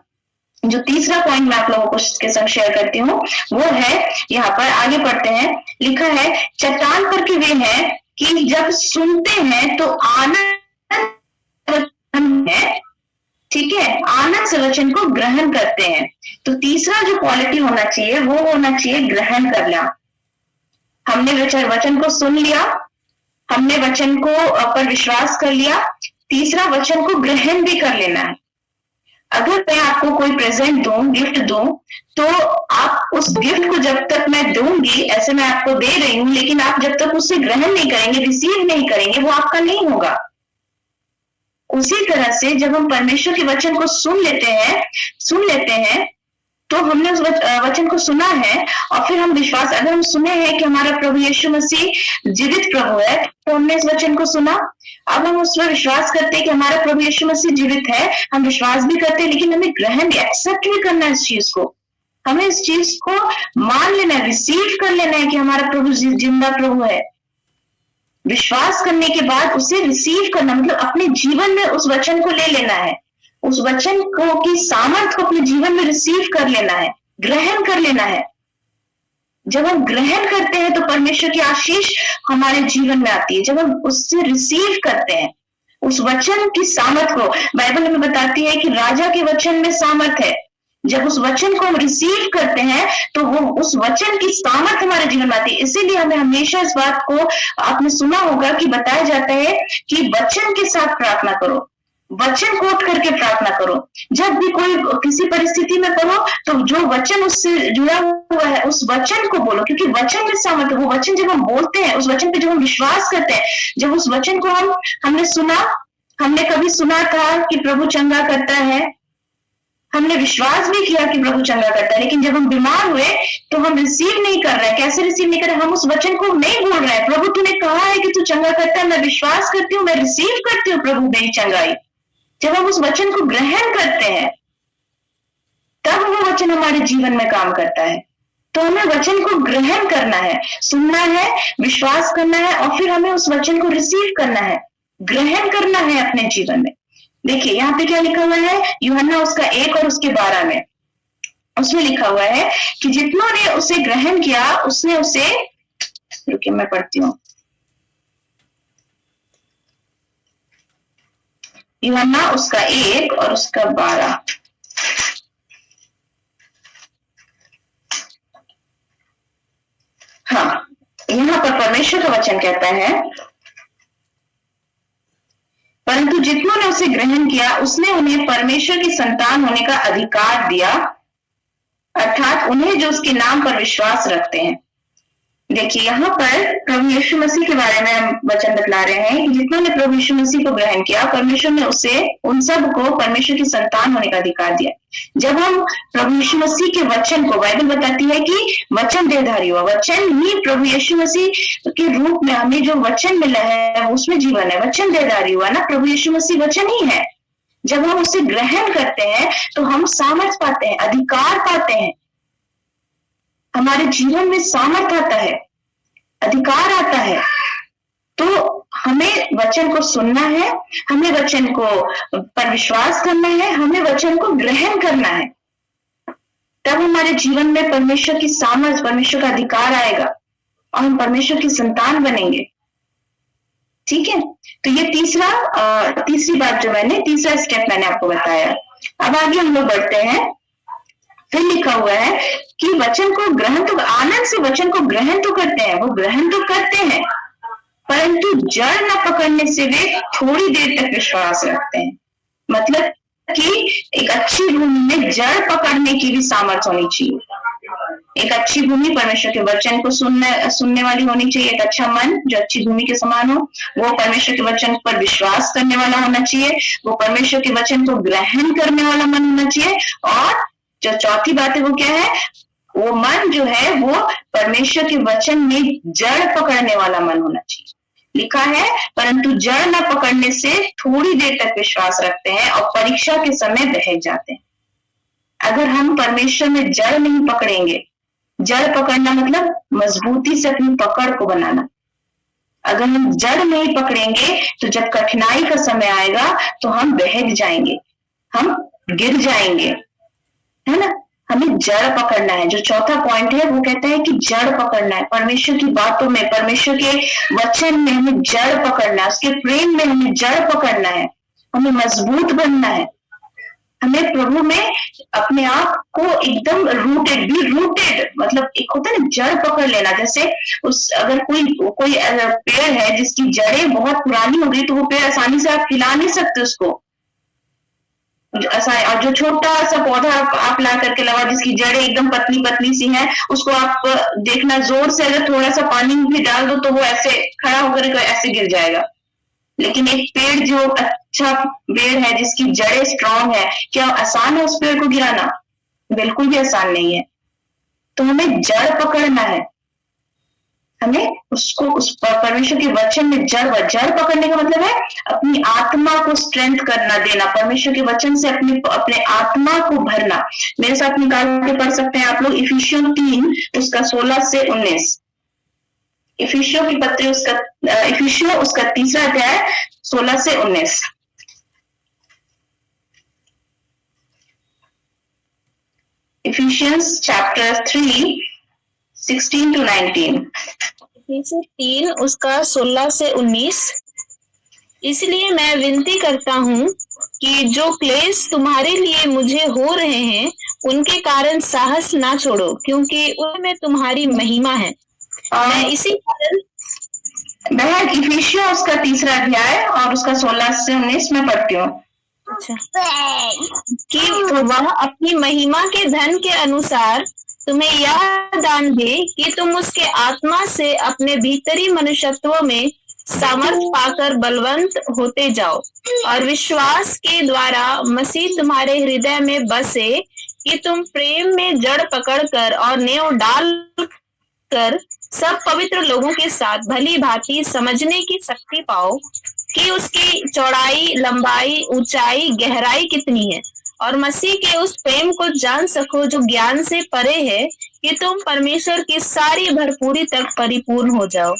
जो तीसरा पॉइंट मैं आप लोगों को के संग शेयर करती हूँ, वो है, यहाँ पर आगे पढ़ते हैं, लिखा है, चट्टान पर के वे हैं कि जब सुनते हैं तो आनंद है, ठीक है, आनंद से वचन को ग्रहण करते हैं। तो तीसरा जो क्वालिटी होना चाहिए वो होना चाहिए ग्रहण करना। हमने वचन को सुन लिया, हमने वचन को पर विश्वास कर लिया, तीसरा वचन को ग्रहण भी कर लेना है। अगर मैं आपको कोई प्रेजेंट दूं, गिफ्ट दूं, तो आप उस गिफ्ट को जब तक मैं दूंगी, ऐसे मैं आपको दे रही हूं, लेकिन आप जब तक उसे ग्रहण नहीं करेंगे, रिसीव नहीं करेंगे, वो आपका नहीं होगा। उसी तरह से जब हम परमेश्वर के वचन को सुन लेते हैं, तो हमने उस वचन को सुना है और फिर हम विश्वास, अगर हम सुने हैं कि हमारा प्रभु यीशु मसीह जीवित प्रभु है, तो हमने इस वचन को सुना, अब हम उस पर विश्वास करते हैं कि हमारा प्रभु यीशु मसीह जीवित है, हम विश्वास भी करते हैं, लेकिन हमें ग्रहण भी, एक्सेप्ट भी करना है इस चीज को, हमें इस चीज को मान लेना है, रिसीव कर लेना है कि हमारा प्रभु जिंदा प्रभु है। विश्वास करने के बाद उसे रिसीव करना, मतलब अपने जीवन में उस वचन को ले लेना है, उस वचन को की सामर्थ को अपने जीवन में रिसीव कर लेना है, ग्रहण कर लेना है। जब हम ग्रहण करते हैं तो परमेश्वर की आशीष हमारे जीवन में आती है। जब हम उससे रिसीव करते हैं उस वचन की सामर्थ को, बाइबल हमें बताती है कि राजा के वचन में सामर्थ है। जब उस वचन को हम रिसीव करते हैं तो वो उस वचन की सामर्थ हमारे जीवन में आती है। इसीलिए हमें हमेशा इस बात को, आपने सुना होगा कि बताया जाता है कि वचन के साथ प्रार्थना करो, वचन कोट करके प्रार्थना करो। जब भी कोई किसी परिस्थिति में पढ़ो तो जो वचन उससे जुड़ा हुआ है उस वचन को बोलो, क्योंकि वचन में सामर्थ, वो वचन जब हम बोलते हैं, उस वचन पे जब हम विश्वास करते हैं, जब उस वचन को हमने सुना, हमने कभी सुना था कि प्रभु चंगा करता है, हमने विश्वास भी किया कि प्रभु चंगा करता है, लेकिन जब हम बीमार हुए तो हम रिसीव नहीं कर रहे। कैसे रिसीव नहीं कर रहे? हम उस वचन को नहीं बोल रहे हैं, प्रभु तूने कहा है कि तू चंगा करता है, मैं विश्वास करती हूँ, मैं रिसीव करती हूँ प्रभु मेरी चंगाई। जब हम उस वचन को ग्रहण करते हैं तब वो वचन हमारे जीवन में काम करता है। तो हमें वचन को ग्रहण करना है, सुनना है, विश्वास करना है और फिर हमें उस वचन को रिसीव करना है, ग्रहण करना है अपने जीवन में। देखिए यहाँ पे क्या लिखा हुआ है, यूहन्ना उसका 1 और उसके 12 में, उसमें लिखा हुआ है कि जितनों ने उसे ग्रहण किया उसने उसे, रुकिए मैं पढ़ती हूँ, यूहन्ना उसका 1 और उसका 12। हाँ, यहाँ पर परमेश्वर का वचन कहता है, परंतु जितनों ने उसे ग्रहण किया उसने उन्हें परमेश्वर की संतान होने का अधिकार दिया, अर्थात उन्हें जो उसके नाम पर विश्वास रखते हैं। देखिए यहाँ पर प्रभु यीशु मसीह के बारे में हम वचन बतला रहे हैं कि जितनों ने प्रभु यीशु मसीह को ग्रहण किया, परमेश्वर ने उसे, उन सब को परमेश्वर की संतान होने का अधिकार दिया। जब हम प्रभु यीशु मसीह के वचन को, बाइबल बताती है कि वचन देहधारी हुआ, वचन ही प्रभु यीशु मसीह के रूप में हमें जो वचन मिला है उसमें जीवन है, वचन देहधारी हुआ ना, प्रभु यीशु मसीह वचन ही है। जब हम उसे ग्रहण करते हैं तो हम सामर्थ पाते हैं, अधिकार पाते हैं, हमारे जीवन में सामर्थ आता है, अधिकार आता है। तो हमें वचन को सुनना है, हमें वचन को पर विश्वास करना है, हमें वचन को ग्रहण करना है, तब हमारे जीवन में परमेश्वर की सामर्थ, परमेश्वर का अधिकार आएगा और हम परमेश्वर की संतान बनेंगे। ठीक है, तो ये तीसरी बात जो मैंने, तीसरा स्टेप मैंने आपको बताया। अब आगे हम लोग बढ़ते हैं। फिर लिखा हुआ है कि वचन को ग्रहण तो, आनंद से वचन को ग्रहण तो करते हैं, वो ग्रहण तो करते हैं, परंतु जड़ न पकड़ने से वे थोड़ी देर तक विश्वास रखते हैं। मतलब कि एक अच्छी भूमि में जड़ पकड़ने की भी सामर्थ्य होनी चाहिए। एक अच्छी भूमि परमेश्वर के वचन को सुनने वाली होनी चाहिए। एक अच्छा मन जो अच्छी भूमि के समान हो, वो परमेश्वर के वचन पर विश्वास करने वाला होना चाहिए, वो परमेश्वर के वचन को ग्रहण करने वाला मन होना चाहिए। और जो चौथी बात है वो क्या है, वो मन जो है वो परमेश्वर के वचन में जड़ पकड़ने वाला मन होना चाहिए। लिखा है परंतु जड़ न पकड़ने से थोड़ी देर तक विश्वास रखते हैं और परीक्षा के समय बहक जाते हैं। अगर हम परमेश्वर में जड़ नहीं पकड़ेंगे, जड़ पकड़ना मतलब मजबूती से अपनी पकड़ को बनाना, अगर हम जड़ नहीं पकड़ेंगे तो जब कठिनाई का समय आएगा तो हम बहक जाएंगे, हम गिर जाएंगे, है ना। हमें जड़ पकड़ना है। जो चौथा पॉइंट है वो कहता है कि जड़ पकड़ना है, परमेश्वर की बातों में, परमेश्वर के वचन में हमें जड़ पकड़ना है, उसके प्रेम में हमें जड़ पकड़ना है, हमें मजबूत बनना है, हमें प्रभु में अपने आप को एकदम रूटेड, मतलब एक होता है ना जड़ पकड़ लेना। जैसे अगर कोई पेड़ है जिसकी जड़ें बहुत पुरानी हो गई तो वो पेड़ आसानी से आप हिला नहीं सकते उसको। और जो छोटा सा पौधा आप ला करके लगा जिसकी जड़ें एकदम पतली पतली सी हैं, उसको आप देखना जोर से अगर थोड़ा सा पानी भी डाल दो तो वो ऐसे खड़ा होकर ऐसे गिर जाएगा। लेकिन एक पेड़ जो अच्छा पेड़ है जिसकी जड़ें स्ट्रांग है, क्या आसान है उस पेड़ को गिराना? बिल्कुल भी आसान नहीं है। तो हमें जड़ पकड़ना है, हमें उसको उस परमेश्वर के वचन में जड़ पकड़ने का मतलब है अपनी आत्मा को स्ट्रेंथ करना देना, परमेश्वर के वचन से अपने आत्मा को भरना। मेरे साथ निकाल के पढ़ सकते हैं आप लोग इफिसियों 3 उसका 16 से 19। इफिसियों की पत्री इफिसियों उसका 3रा अध्याय 16 से 19। Ephesians chapter 3 16 to 19। इफिसियों 3 उसका 16 से 19। इसलिए मैं विनती करता हूँ कि जो क्लेश तुम्हारे लिए मुझे हो रहे हैं उनके कारण साहस ना छोड़ो, क्योंकि उनमें तुम्हारी महिमा है। मैं इसी कारण बहन इफिसियों उसका 3रा अध्याय और उसका 16 से 19 में पढ़ती हूँ। कि वह अपनी महिमा के धन के अनुसार तुम्हें यह दान दे कि तुम उसके आत्मा से अपने भीतरी मनुष्यत्व में सामर्थ पाकर बलवंत होते जाओ, और विश्वास के द्वारा मसीह तुम्हारे हृदय में बसे, कि तुम प्रेम में जड़ पकड़कर और नेव डाल कर सब पवित्र लोगों के साथ भली भांति समझने की शक्ति पाओ कि उसकी चौड़ाई, लंबाई, ऊंचाई, गहराई कितनी है, और मसीह के उस प्रेम को जान सको जो ज्ञान से परे है, कि तुम परमेश्वर की सारी भरपूरी तक परिपूर्ण हो जाओ।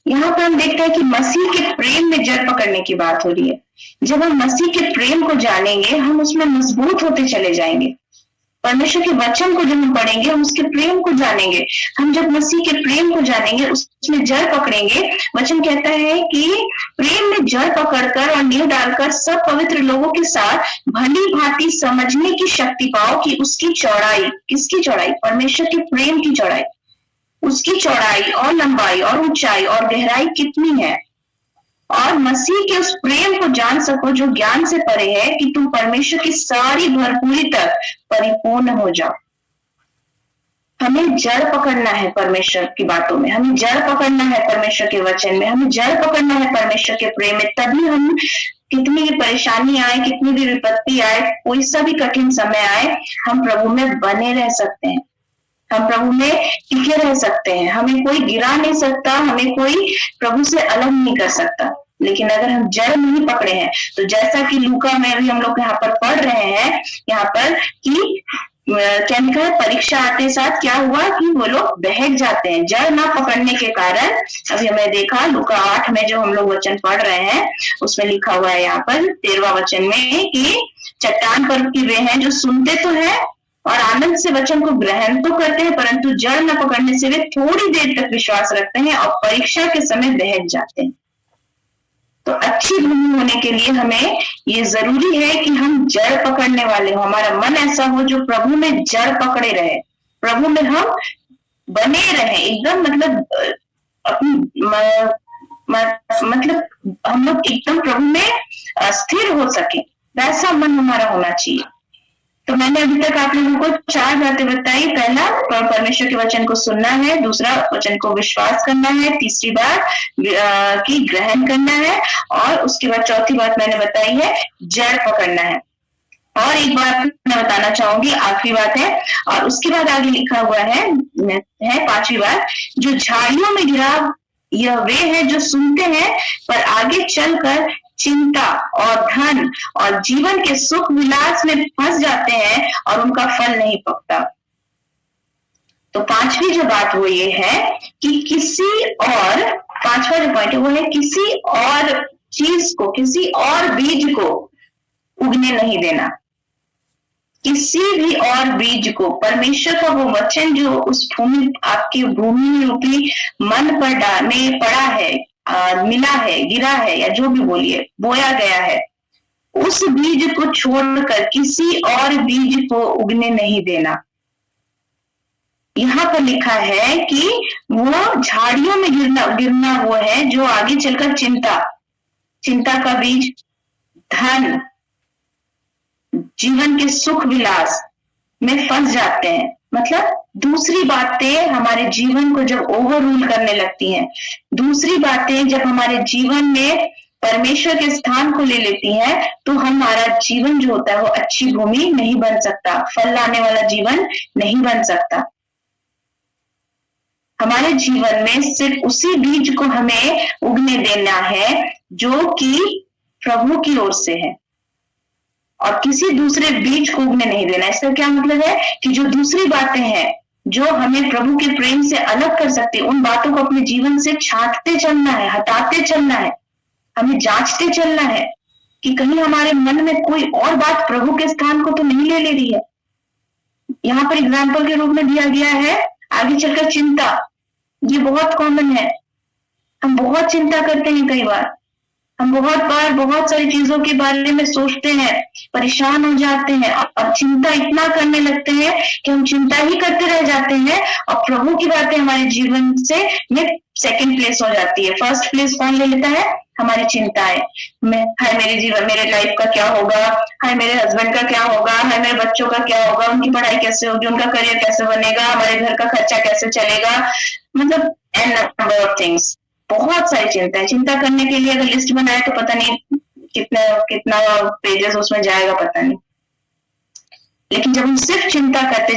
यहाँ पर हम देखते हैं कि मसीह के प्रेम में जड़ पकड़ने की बात हो रही है। जब हम मसीह के प्रेम को जानेंगे हम उसमें मजबूत होते चले जाएंगे। परमेश्वर के वचन को जब हम पढ़ेंगे हम उसके प्रेम को जानेंगे। हम जब मसीह के प्रेम को जानेंगे उसमें जड़ पकड़ेंगे। वचन कहता है कि प्रेम में जड़ पकड़कर और नींव डालकर सब पवित्र लोगों के साथ भली भांति समझने की शक्ति पाओ कि उसकी चौड़ाई, किसकी चौड़ाई? परमेश्वर के प्रेम की चौड़ाई, उसकी चौड़ाई और लंबाई और ऊंचाई और गहराई कितनी है, और मसीह के उस प्रेम को जान सको जो ज्ञान से परे है, कि तुम परमेश्वर की सारी भरपूरी तक परिपूर्ण हो जाओ। हमें जड़ पकड़ना है परमेश्वर की बातों में, हमें जड़ पकड़ना है परमेश्वर के वचन में, हमें जड़ पकड़ना है परमेश्वर के प्रेम में। तभी हम कितनी भी परेशानी आए, कितनी भी विपत्ति आए, कोई सा भी कठिन समय आए, हम प्रभु में बने रह सकते हैं, हम प्रभु में टिके रह सकते हैं। हमें कोई गिरा नहीं सकता, हमें कोई प्रभु से अलग नहीं कर सकता। लेकिन अगर हम जड़ नहीं पकड़े हैं तो जैसा कि लूका में भी हम लोग यहाँ पर पढ़ रहे हैं, यहाँ पर कि क्या लिखा है, परीक्षा आते साथ क्या हुआ कि वो लोग बहक जाते हैं जड़ ना पकड़ने के कारण। अभी हमने देखा लूका 8 में जो हम लोग वचन पढ़ रहे हैं उसमें लिखा हुआ है यहाँ पर 13वां वचन में कि चट्टान पर की वे हैं जो सुनते तो है और आनंद से वचन को ग्रहण तो करते हैं, परंतु जड़ न पकड़ने से वे थोड़ी देर तक विश्वास रखते हैं और परीक्षा के समय बहक जाते हैं। तो अच्छी भूमि होने के लिए हमें ये जरूरी है कि हम जड़ पकड़ने वाले हो, हमारा मन ऐसा हो जो प्रभु में जड़ पकड़े रहे, प्रभु में हम बने रहे एकदम, मतलब मतलब हम लोग एकदम प्रभु में स्थिर हो सके, वैसा मन हमारा होना चाहिए। तो मैंने अभी तक आप लोगों को 4 बातें बताई। पहला, परमेश्वर के वचन को सुनना है, दूसरा वचन को विश्वास करना है, तीसरी बात की ग्रहण करना है, और उसके बाद चौथी बात मैंने बताई है जड़ पकड़ना है। और एक बात मैं बताना चाहूंगी, आखिरी बात है, और उसके बाद आगे लिखा हुआ है 5वीं बात, जो झाड़ियों में गिरा यह वे है जो सुनते हैं पर आगे चलकर चिंता और धन और जीवन के सुख विलास में फंस जाते हैं और उनका फल नहीं पकता। तो 5वीं जो बात वो ये है कि किसी और, 5वां जो पॉइंट है वो है किसी और चीज को, किसी और बीज को उगने नहीं देना, किसी भी और बीज को। परमेश्वर का वो वचन जो उस भूमि, आपकी भूमि रूपी मन पर में पड़ा है, मिला है, गिरा है, या जो भी बोलिए, बोया गया है, उस बीज को छोड़कर किसी और बीज को उगने नहीं देना। यहाँ पर लिखा है कि वो झाड़ियों में गिरना वो है जो आगे चलकर चिंता का बीज, धन, जीवन के सुख विलास में फंस जाते हैं। मतलब दूसरी बातें हमारे जीवन को जब ओवररूल करने लगती हैं, दूसरी बातें जब हमारे जीवन में परमेश्वर के स्थान को ले लेती हैं, तो हमारा जीवन जो होता है वो अच्छी भूमि नहीं बन सकता, फल लाने वाला जीवन नहीं बन सकता। हमारे जीवन में सिर्फ उसी बीज को हमें उगने देना है जो कि प्रभु की ओर से है, और किसी दूसरे बीज को उगने नहीं देना। इसका क्या मतलब है कि जो दूसरी बातें हैं जो हमें प्रभु के प्रेम से अलग कर सकती है, उन बातों को अपने जीवन से छांटते चलना है, हटाते चलना है, हमें जांचते चलना है कि कहीं हमारे मन में कोई और बात प्रभु के स्थान को तो नहीं ले रही है। यहाँ पर एग्जाम्पल के रूप में दिया गया है आगे चलकर चिंता। ये बहुत कॉमन है, हम बहुत चिंता करते हैं, कई बार हम बहुत बार बहुत सारी चीजों के बारे में सोचते हैं, परेशान हो जाते हैं और चिंता इतना करने लगते हैं कि हम चिंता ही करते रह जाते हैं, और प्रभु की बातें हमारे जीवन से में सेकंड प्लेस हो जाती है। फर्स्ट प्लेस कौन ले लेता है? हमारी चिंताएं। हाय मेरे जीवन, मेरे लाइफ का क्या होगा, हाय मेरे हस्बैंड का क्या होगा, हाय मेरे बच्चों का क्या होगा, उनकी पढ़ाई कैसे होगी, उनका करियर कैसे बनेगा, हमारे घर का खर्चा कैसे चलेगा, मतलब एन नंबर ऑफ थिंग्स। बहुत सारी चिंता है। चिंता करने के लिए अगर लिस्ट बनाए तो पता नहीं कितना पेजेस उसमें जाएगा, पता नहीं। लेकिन जब हम सिर्फ चिंता करते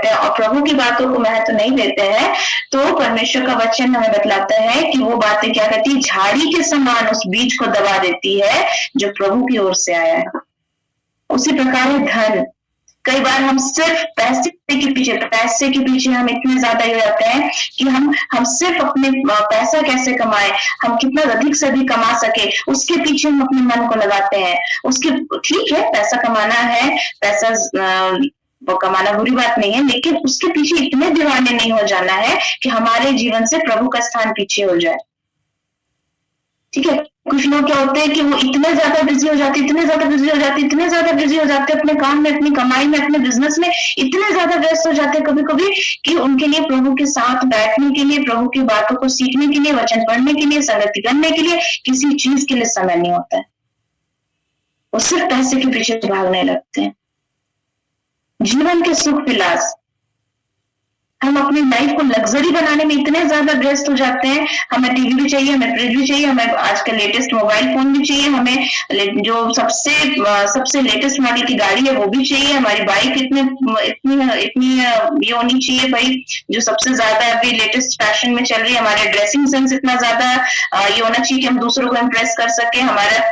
और प्रभु की बातों को महत्व नहीं देते हैं, तो परमेश्वर का वचन हमें बतलाता है कि वो बातें क्या करती है, झाड़ी के समान उस बीज को दबा देती है जो प्रभु की ओर से आया है। उसी प्रकार है धन। कई बार हम सिर्फ पैसे के पीछे हम इतने ज्यादा हो जाते हैं कि हम सिर्फ अपने पैसा कैसे कमाए, हम कितना अधिक से अधिक कमा सके, उसके पीछे हम अपने मन को लगाते हैं। उसके ठीक है, पैसा कमाना है, पैसा वो कमाना बुरी बात नहीं है, लेकिन उसके पीछे इतने दीवाने नहीं हो जाना है कि हमारे जीवन से प्रभु का स्थान पीछे हो जाए। ठीक है, कुछ लोग क्या होते हैं कि वो इतने ज्यादा बिजी हो जाते अपने काम में, अपनी कमाई में, अपने बिजनेस में इतने ज्यादा व्यस्त हो जाते हैं कभी कभी कि उनके लिए प्रभु के साथ बैठने के लिए, प्रभु की बातों को सीखने के लिए, वचन पढ़ने के लिए, संगति करने के लिए, किसी चीज के लिए समय नहीं होता है। वो सिर्फ पैसे के पीछे भागने लगते हैं। जीवन के सुख विलास, हम अपनी लाइफ को लग्जरी बनाने में इतने ज्यादा व्यस्त हो जाते हैं। हमें टीवी भी चाहिए, हमें फ्रिज भी चाहिए, हमें आजकल लेटेस्ट मोबाइल फोन भी चाहिए, हमें जो सबसे लेटेस्ट मॉडल की गाड़ी है वो भी चाहिए, हमारी बाइक इतनी ये होनी चाहिए भाई जो सबसे ज्यादा अभी लेटेस्ट फैशन में चल रही है, हमारे ड्रेसिंग सेंस इतना ज्यादा ये होना चाहिए कि हम दूसरों को इम्प्रेस कर सके। हमारा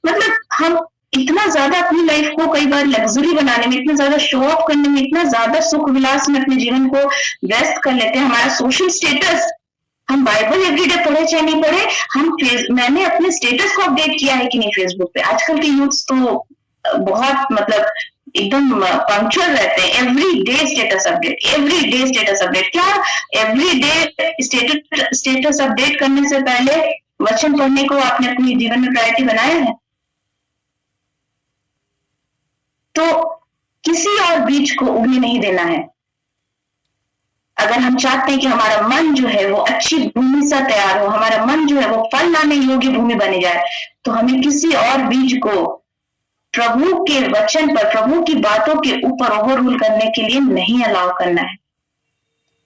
मतलब हम इतना ज्यादा अपनी लाइफ को कई बार लग्जरी बनाने में, इतना ज्यादा शो ऑफ करने में, इतना ज्यादा सुख विलास में अपने जीवन को व्यस्त कर लेते हैं। हमारा सोशल स्टेटस, हम बाइबल एवरीडे पढ़े चाहे नहीं पढ़े, मैंने अपने स्टेटस को अपडेट किया है कि नहीं फेसबुक पे। आजकल के यूथ तो बहुत मतलब एकदम पंक्चुअल रहते हैं। Every day status update. क्या एवरी डे स्टेटस अपडेट करने से पहले वचन पढ़ने को आपने अपने जीवन में प्रायोरिटी बनाया है? तो किसी और बीज को उगने नहीं देना है। अगर हम चाहते हैं कि हमारा मन जो है वो अच्छी भूमि सा तैयार हो, हमारा मन जो है वो फल लाने योग्य भूमि बने जाए, तो हमें किसी और बीज को प्रभु के वचन पर, प्रभु की बातों के ऊपर ओवर रूल करने के लिए नहीं अलाउ करना है।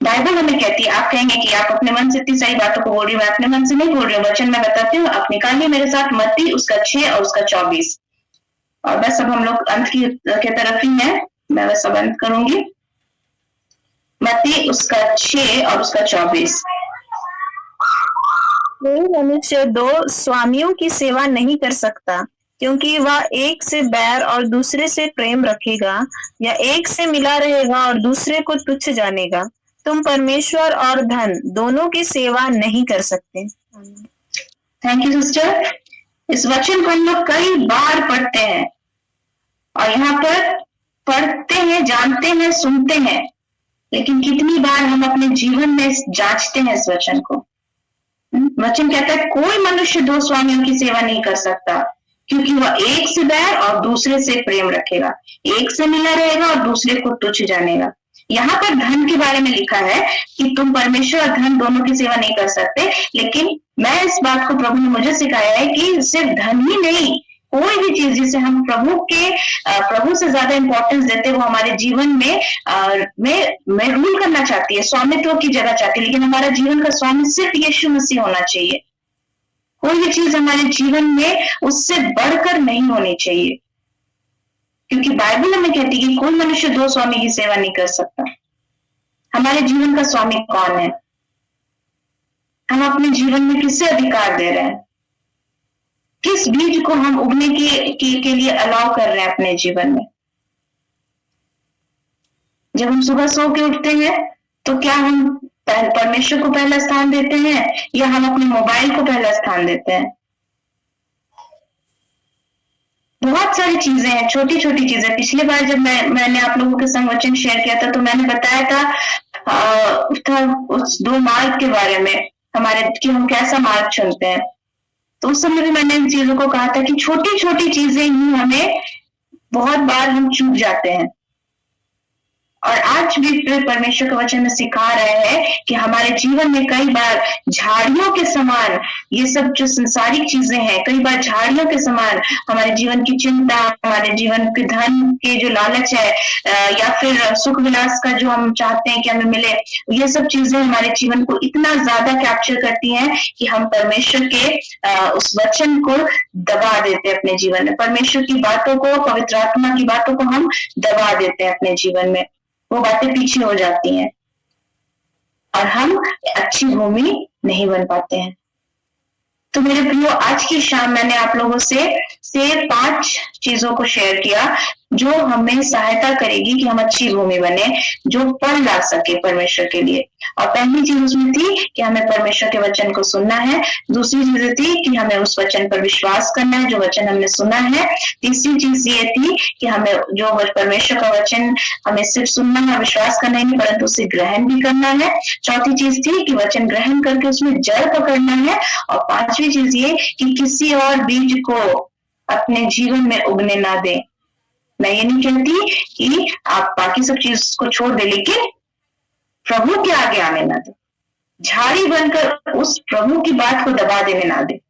बाइबल हमें कहती है, आप कहेंगे कि आप अपने मन से इतनी सारी बातों को बोल रही हूँ। मैं अपने मन से नहीं बोल रही हूँ, वचन मैं बताती हूँ, आप निकालिए मेरे साथ मत्ती उसका 6 और उसका 24। और बस अब हम लोग अंत की तरफ ही हैं, मैं बस अब अंत करूंगी। मत्ती उसका 6 और उसका 24। कोई मनुष्य 2 स्वामियों की सेवा नहीं कर सकता, क्योंकि वह एक से बैर और दूसरे से प्रेम रखेगा, या एक से मिला रहेगा और दूसरे को तुच्छ जानेगा। तुम परमेश्वर और धन दोनों की सेवा नहीं कर सकते। Thank you sister. इस वचन को हम लोग कई बार पढ़ते हैं, और यहाँ पर पढ़ते हैं, जानते हैं, सुनते हैं, लेकिन कितनी बार हम अपने जीवन में जांचते हैं इस वचन को? वचन कहता है कोई मनुष्य 2 स्वामियों की सेवा नहीं कर सकता, क्योंकि वह एक से बैर और दूसरे से प्रेम रखेगा, एक से मिला रहेगा और दूसरे को तुच्छ जानेगा। यहाँ पर धन के बारे में लिखा है कि तुम परमेश्वर और धन दोनों की सेवा नहीं कर सकते, लेकिन मैं इस बात को प्रभु ने मुझे सिखाया है कि सिर्फ धन ही नहीं, कोई भी चीज जिसे हम प्रभु से ज्यादा इंपॉर्टेंस देते, वो हमारे जीवन में रूल करना चाहती है, स्वामित्व की जगह चाहती है। लेकिन हमारा जीवन का स्वामी सिर्फ यीशु मसीह होना चाहिए। कोई भी चीज हमारे जीवन में उससे बढ़कर नहीं होनी चाहिए, क्योंकि बाइबल हमें कहती है कि कोई मनुष्य दो स्वामी की सेवा नहीं कर सकता। हमारे जीवन का स्वामी कौन है? हम अपने जीवन में किससे अधिकार दे रहे हैं? किस बीज को हम उगने के लिए अलाउ कर रहे हैं अपने जीवन में? जब हम सुबह सो के उठते हैं तो क्या हम परमेश्वर को पहला स्थान देते हैं या हम अपने मोबाइल को पहला स्थान देते हैं? बहुत सारी चीजें हैं, छोटी छोटी चीजें। पिछली बार जब मैंने आप लोगों के संग वचन शेयर किया था तो मैंने बताया था उस 2 मार्ग के बारे में, हमारे कि हम कैसा मार्ग चुनते हैं। तो उस समय भी मैंने इन चीजों को कहा था कि छोटी छोटी चीजें ही हमें बहुत बार हम चूक जाते हैं। और आज भी परमेश्वर के वचन में सिखा रहे हैं कि हमारे जीवन में कई बार झाड़ियों के समान ये सब जो संसारिक चीजें हैं, कई बार झाड़ियों के समान हमारे जीवन की चिंता, हमारे जीवन के धन के जो लालच है या फिर सुख विलास का जो हम चाहते हैं कि हमें मिले, ये सब चीजें हमारे जीवन को इतना ज्यादा कैप्चर करती हैं कि हम परमेश्वर के उस वचन को दबा देते हैं अपने जीवन में। परमेश्वर की बातों को, पवित्र आत्मा की बातों को हम दबा देते हैं अपने जीवन में। वो बातें पीछे हो जाती हैं और हम अच्छी भूमि नहीं बन पाते हैं। तो मेरे प्रियो, आज की शाम मैंने आप लोगों से 5 चीजों को शेयर किया जो हमें सहायता करेगी कि हम अच्छी भूमि बने, जो फल ला सके परमेश्वर के लिए। और पहली चीज उसमें थी कि हमें परमेश्वर के वचन को सुनना है। दूसरी चीज थी कि हमें उस वचन पर विश्वास करना है जो वचन हमने सुना है। तीसरी चीज ये थी कि हमें जो परमेश्वर का वचन हमें सिर्फ सुनना है, विश्वास करना ही नहीं, परंतु उसे ग्रहण भी करना है। चौथी चीज थी कि वचन ग्रहण करके उसमें जड़ पकड़ना है। और पांचवी चीज ये कि किसी और बीज को अपने जीवन में उगने ना दे। मैं ये नहीं कहती कि आप बाकी सब चीज को छोड़ दे, लेकिन प्रभु के आगे आने ना दे, झाड़ी बनकर उस प्रभु की बात को दबा देने ना दे,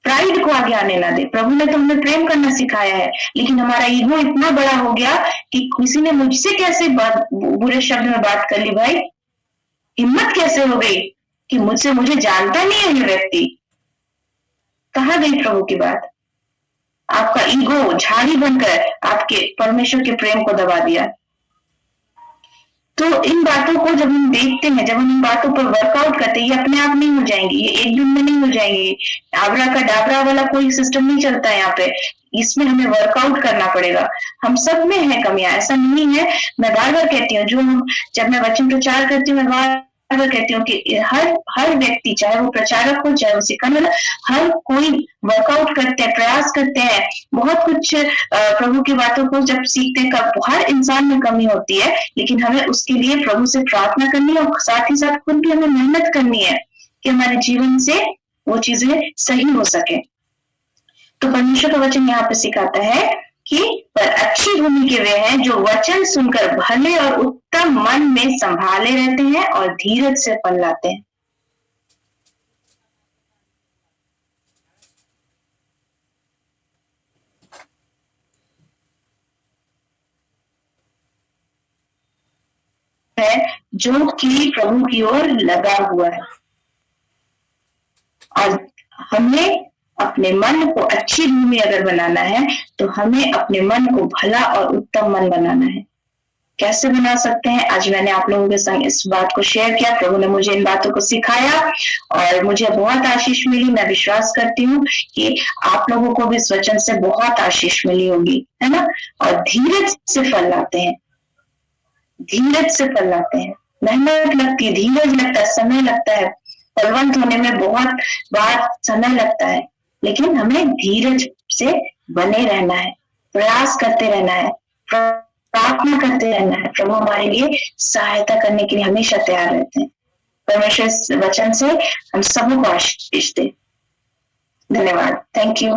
प्राइड को आगे आने ना दे। प्रभु ने तो हमें प्रेम करना सिखाया है, लेकिन हमारा ईगो इतना बड़ा हो गया कि किसी ने मुझसे कैसे बुरे शब्द में बात कर ली, भाई हिम्मत कैसे हो गई कि मुझे जानता नहीं है ये व्यक्ति। कहाँ गई प्रभु की बात? आपका ईगो झाड़ी बनकर आपके परमेश्वर के प्रेम को दबा दिया। तो इन बातों को जब हम देखते हैं, जब हम इन बातों पर वर्कआउट करते हैं, ये अपने आप नहीं हो जाएंगी, ये एक दिन में नहीं हो जाएंगी। आबरा का डाबरा वाला कोई सिस्टम नहीं चलता है यहाँ पे। इसमें हमें वर्कआउट करना पड़ेगा। हम सब में है कमियां, ऐसा नहीं है। मैं बार बार कहती हूँ, जब मैं वचन प्रचार करती हूँ, मैं बार कहती हूँ कि हर व्यक्ति, चाहे वो प्रचारक हो चाहे वो सिखाने, हर कोई वर्कआउट करते हैं, प्रयास करते हैं, बहुत कुछ प्रभु की बातों को जब सीखते हैं। हर इंसान में कमी होती है, लेकिन हमें उसके लिए प्रभु से प्रार्थना करनी है और साथ ही साथ खुद भी हमें मेहनत करनी है कि हमारे जीवन से वो चीजें सही हो सके। तो परमेश्वर का वचन यहाँ पे सिखाता है कि पर अच्छी भूमि के वे हैं जो वचन सुनकर भले और उत्तम मन में संभाले रहते हैं और धीरज से फल लाते हैं। जो कि प्रभु की ओर लगा हुआ है, और हमें अपने मन को अच्छी भूमि अगर बनाना है तो हमें अपने मन को भला और उत्तम मन बनाना है। कैसे बना सकते हैं? आज मैंने आप लोगों के संग इस बात को शेयर किया। प्रभु ने मुझे इन बातों को सिखाया और मुझे बहुत आशीष मिली। मैं विश्वास करती हूँ कि आप लोगों को भी इस वचन से बहुत आशीष मिली होगी, है ना। और धीरज से फल लाते हैं, धीरज से फल लाते हैं। मेहनत लगती है, धीरज लगता है, समय लगता है, फलवंत होने में बहुत बार समय लगता है, लेकिन हमें धीरज से बने रहना है, प्रयास करते रहना है, प्रार्थना करते रहना है। प्रभु हमारे लिए सहायता करने के लिए हमेशा तैयार रहते हैं। परमेश्वर इस वचन से हम सबको आशीष दे। धन्यवाद। Thank you.